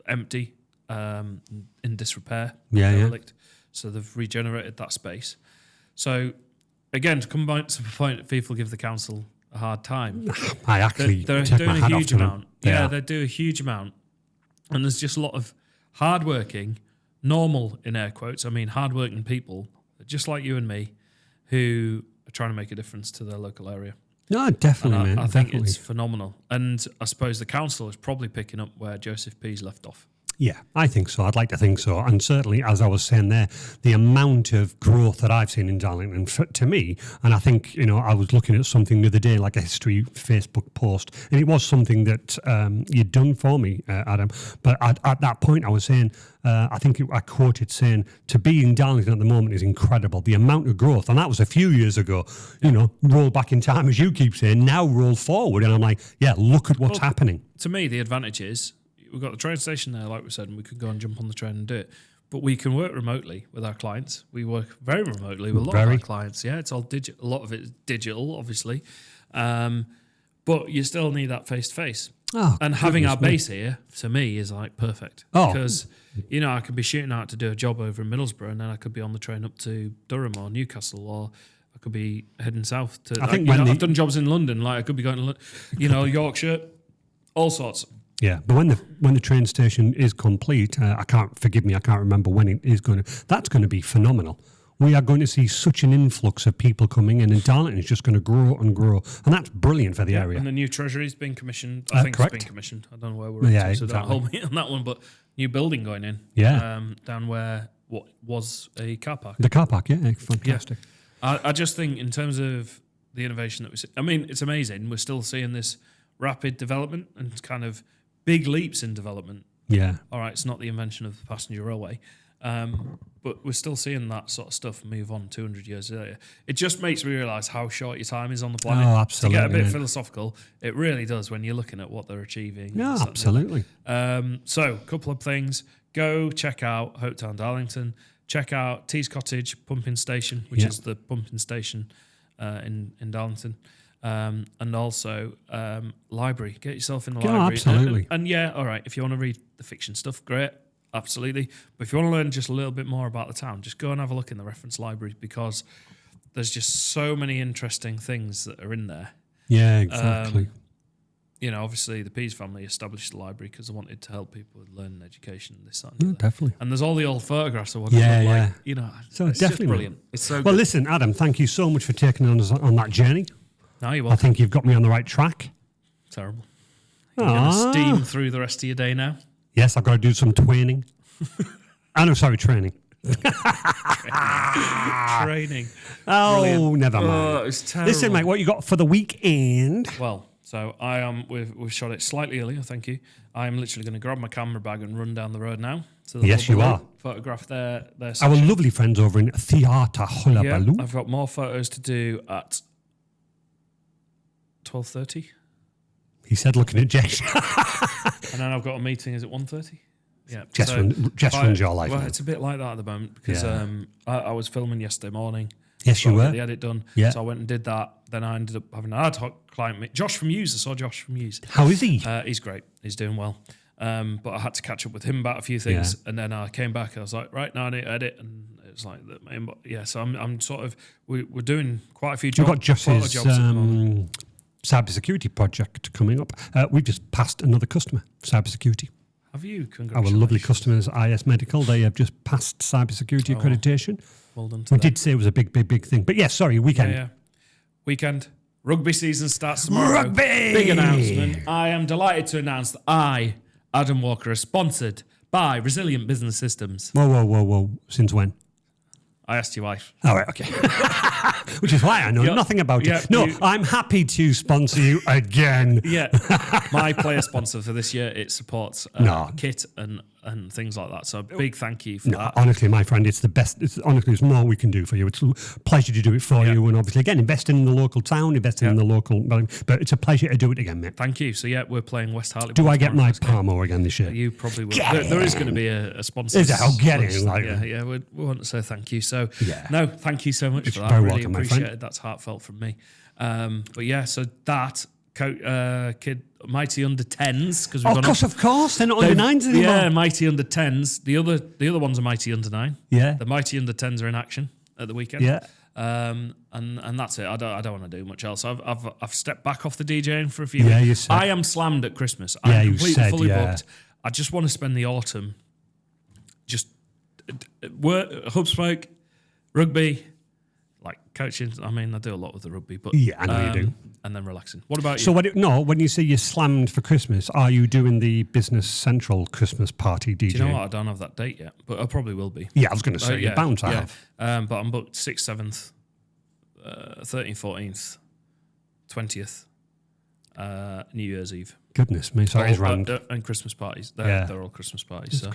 S2: empty, in disrepair. Derelict. So they've regenerated that space. So again, to come back to the point that people give the council a hard time. They're doing a huge amount. Yeah, they do a huge amount. And there's just a lot of hardworking, normal, in air quotes, I mean hardworking people, just like you and me, who are trying to make a difference to their local area.
S1: No, definitely, man.
S2: I think it's phenomenal. And I suppose the council is probably picking up where Joseph P's left off.
S1: Yeah, I think so. I'd like to think so. And certainly, as I was saying there, the amount of growth that I've seen in Darlington, to me, and I think, I was looking at something the other day, like a history Facebook post, and it was something that you'd done for me, Adam. But at that point, I was saying, I think I quoted saying, to be in Darlington at the moment is incredible. The amount of growth, and that was a few years ago, roll back in time, as you keep saying, now roll forward. And I'm like, yeah, look at what's happening.
S2: To me, the advantage is, we've got the train station there, like we said, and we could go and jump on the train and do it. But we can work remotely with our clients. We work very remotely with a lot of our clients. Yeah, it's all digital. A lot of it is digital, obviously. But you still need that face-to-face. And having our base here, to me, is like perfect. Because, I could be shooting out to do a job over in Middlesbrough, and then I could be on the train up to Durham or Newcastle, or I could be heading south to... I've done jobs in London. Like I could be going to, Yorkshire, all sorts.
S1: Yeah, but when the train station is complete, I can't remember when it is going to. That's going to be phenomenal. We are going to see such an influx of people coming in, and Darlington is just going to grow and grow, and that's brilliant for the area.
S2: And the new Treasury's been commissioned. I think it's been commissioned. I don't know where we're at, so don't hold me on that one. But new building going in.
S1: Yeah.
S2: Down where what was a car park.
S1: The car park, yeah, fantastic.
S2: Yeah. I just think in terms of the innovation that we see, I mean, it's amazing. We're still seeing this rapid development and kind of big leaps in development.
S1: Yeah.
S2: All right, it's not the invention of the passenger railway, but we're still seeing that sort of stuff move on 200 years later. It just makes me realise how short your time is on the planet.
S1: Oh, absolutely.
S2: To get a bit philosophical, it really does when you're looking at what they're achieving.
S1: No, absolutely.
S2: So, a couple of things. Go check out Hopetown Darlington. Check out Tees Cottage Pumping Station, which is the pumping station in Darlington. And also library. Get yourself in the library.
S1: Absolutely.
S2: And all right, if you want to read the fiction stuff, great, absolutely. But if you want to learn just a little bit more about the town, just go and have a look in the reference library, because there's just so many interesting things that are in there.
S1: Yeah, exactly.
S2: Obviously the Pease family established the library because they wanted to help people with learning education and this, that, and
S1: the other. Definitely.
S2: And there's all the old photographs of what
S1: So
S2: it's
S1: definitely
S2: just brilliant. It's so good.
S1: Well, listen, Adam, thank you so much for taking us on that journey.
S2: No, you're welcome.
S1: I think you've got me on the right track.
S2: Terrible. You're going to steam through the rest of your day now?
S1: Yes, I've got to do some training. Training.
S2: Training.
S1: Oh,
S2: brilliant.
S1: Never mind.
S2: Oh, it's terrible.
S1: Listen, mate, what you got for the weekend?
S2: Well, so I am. We've shot it slightly earlier. Thank you. I am literally going to grab my camera bag and run down the road now.
S1: Yes, you are.
S2: Photograph their
S1: our lovely friends over in Theatre Hullabaloo.
S2: Yeah, I've got more photos to do at 12:30.
S1: He said, looking at Jess.
S2: And then I've got a meeting. Is it 1:30? Yeah.
S1: Just runs your life.
S2: Well,
S1: man.
S2: it's a bit like that at the moment because I was filming yesterday morning.
S1: Yes, you were.
S2: The edit done.
S1: Yeah.
S2: So I went and did that. Then I ended up having an ad hoc client meet. Josh from Hughes. I saw Josh from Hughes.
S1: How is he?
S2: He's great. He's doing well. But I had to catch up with him about a few things. And then I came back and I was like, right, now I need to edit. And it was like, so I'm sort of, we're doing quite a few jobs.
S1: We've got Josh's cybersecurity project coming up. We've just passed another customer, cybersecurity.
S2: Have you?
S1: Our lovely customers, IS Medical, they have just passed cybersecurity accreditation.
S2: Well done.
S1: We did say it was a big thing. But yes, sorry, weekend.
S2: Yeah. Weekend. Rugby season starts tomorrow.
S1: Rugby!
S2: Big announcement. I am delighted to announce that I, Adam Walker, is sponsored by Resilient Business Systems.
S1: Whoa. Since when?
S2: I asked your wife.
S1: All right, okay. Which is why I know nothing about it. No, I'm happy to sponsor you again.
S2: Yeah. My player sponsor for this year, it supports kit and things like that. So big thank you for that.
S1: Honestly, my friend, it's the best. There's more we can do for you. It's a pleasure to do it for you. And obviously, again, investing in the local town, investing in the local... But it's a pleasure to do it again, mate.
S2: Thank you. So, we're playing West Hartley.
S1: Do I get my Palmo again this year?
S2: You probably will. There is going to be a sponsor.
S1: Is it? I'll get it.
S2: We want to say thank you. So, no, thank you so much for that.
S1: Very
S2: really
S1: welcome,
S2: appreciate
S1: my friend.
S2: it. That's heartfelt from me. So that kid, Mighty Under 10s.
S1: Of course. They're not under 9s anymore.
S2: Yeah, Mighty Under 10s. The other ones are Mighty Under 9.
S1: Yeah.
S2: The Mighty Under 10s are in action at the weekend.
S1: Yeah.
S2: And that's it. I don't want to do much else. I've stepped back off the DJing for a few
S1: Yeah,
S2: weeks.
S1: you said.
S2: I am slammed at Christmas. I'm completely fully booked. I just want to spend the autumn just hub smoke, rugby, like coaching. I mean, I do a lot with the rugby, but
S1: I know you do.
S2: And then relaxing. What about you?
S1: So when you say you're slammed for Christmas, are you doing the Business Central Christmas party DJ?
S2: Do you know what? I don't have that date yet, but I probably will be.
S1: Yeah, I was going to say you're bound to have.
S2: But I'm booked 6th, 7th, 13th, 14th, 20th, New Year's Eve.
S1: Goodness me, so it is round.
S2: And Christmas parties. They're all Christmas parties.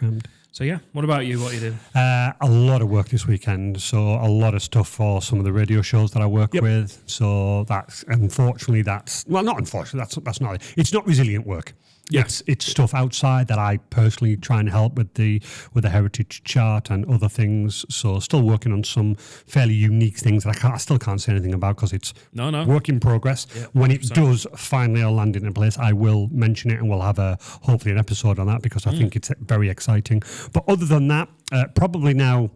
S2: So yeah, what about you? What are you doing?
S1: A lot of work this weekend. So a lot of stuff for some of the radio shows that I work with. So that's not unfortunately. That's not. It's not resilient work. Yeah. It's stuff outside that I personally try and help with the heritage chart and other things. So still working on some fairly unique things that I still can't say anything about because it's work in progress. Yeah, when it does finally land in place, I will mention it and we'll have hopefully an episode on that because I think it's very exciting. But other than that, probably now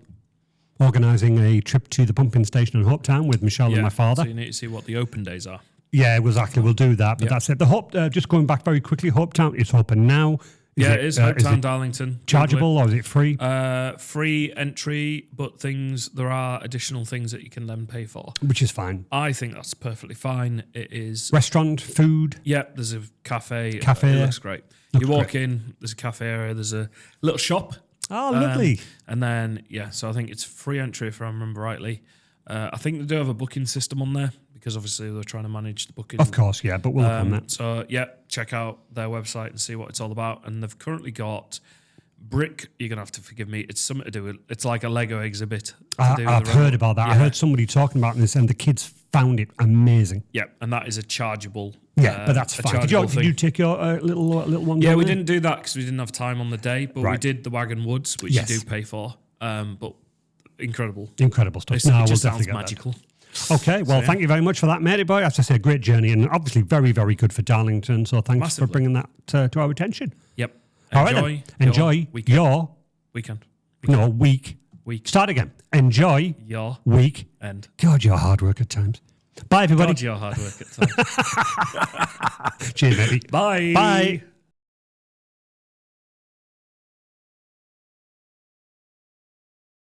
S1: organising a trip to the pumping station in Hopetown with Michelle and my father.
S2: So you need to see what the open days are.
S1: Yeah, exactly. We'll do that. But that's it. The just going back very quickly, Hopetown, it's open now.
S2: It is Hopetown, Darlington.
S1: Chargeable or is it free?
S2: Free entry, but there are additional things that you can then pay for.
S1: Which is fine.
S2: I think that's perfectly fine. It is...
S1: Restaurant, food?
S2: Yeah, there's a cafe. It looks great. You walk in, there's a cafe area, there's a little shop.
S1: Oh, lovely.
S2: And then, so I think it's free entry if I remember rightly. I think they do have a booking system on there because obviously they're trying to manage the booking.
S1: Of course, yeah, but we'll look on that.
S2: So, check out their website and see what it's all about. And they've currently got brick. You're going to have to forgive me. It's something to do with, it's like a Lego exhibit.
S1: I've heard about that. Yeah. I heard somebody talking about this and the kids found it amazing.
S2: Yeah, and that is a chargeable.
S1: Yeah, but that's fine. Did you take your little one?
S2: Yeah, we didn't do that because we didn't have time on the day, but we did the Wagon Woods, which you do pay for. But incredible stuff.
S1: It
S2: just sounds magical.
S1: Okay, well, thank you very much for that, matey boy. As I say, a great journey and obviously very, very good for Darlington. So thanks for bringing that to our attention.
S2: Yep.
S1: Enjoy your
S2: weekend.
S1: No, week. Start again. Enjoy
S2: your
S1: week.
S2: End.
S1: God, you're hard work at times. Bye, everybody.
S2: God, you're hard work at times.
S1: Cheers, matey.
S2: Bye.
S1: Bye.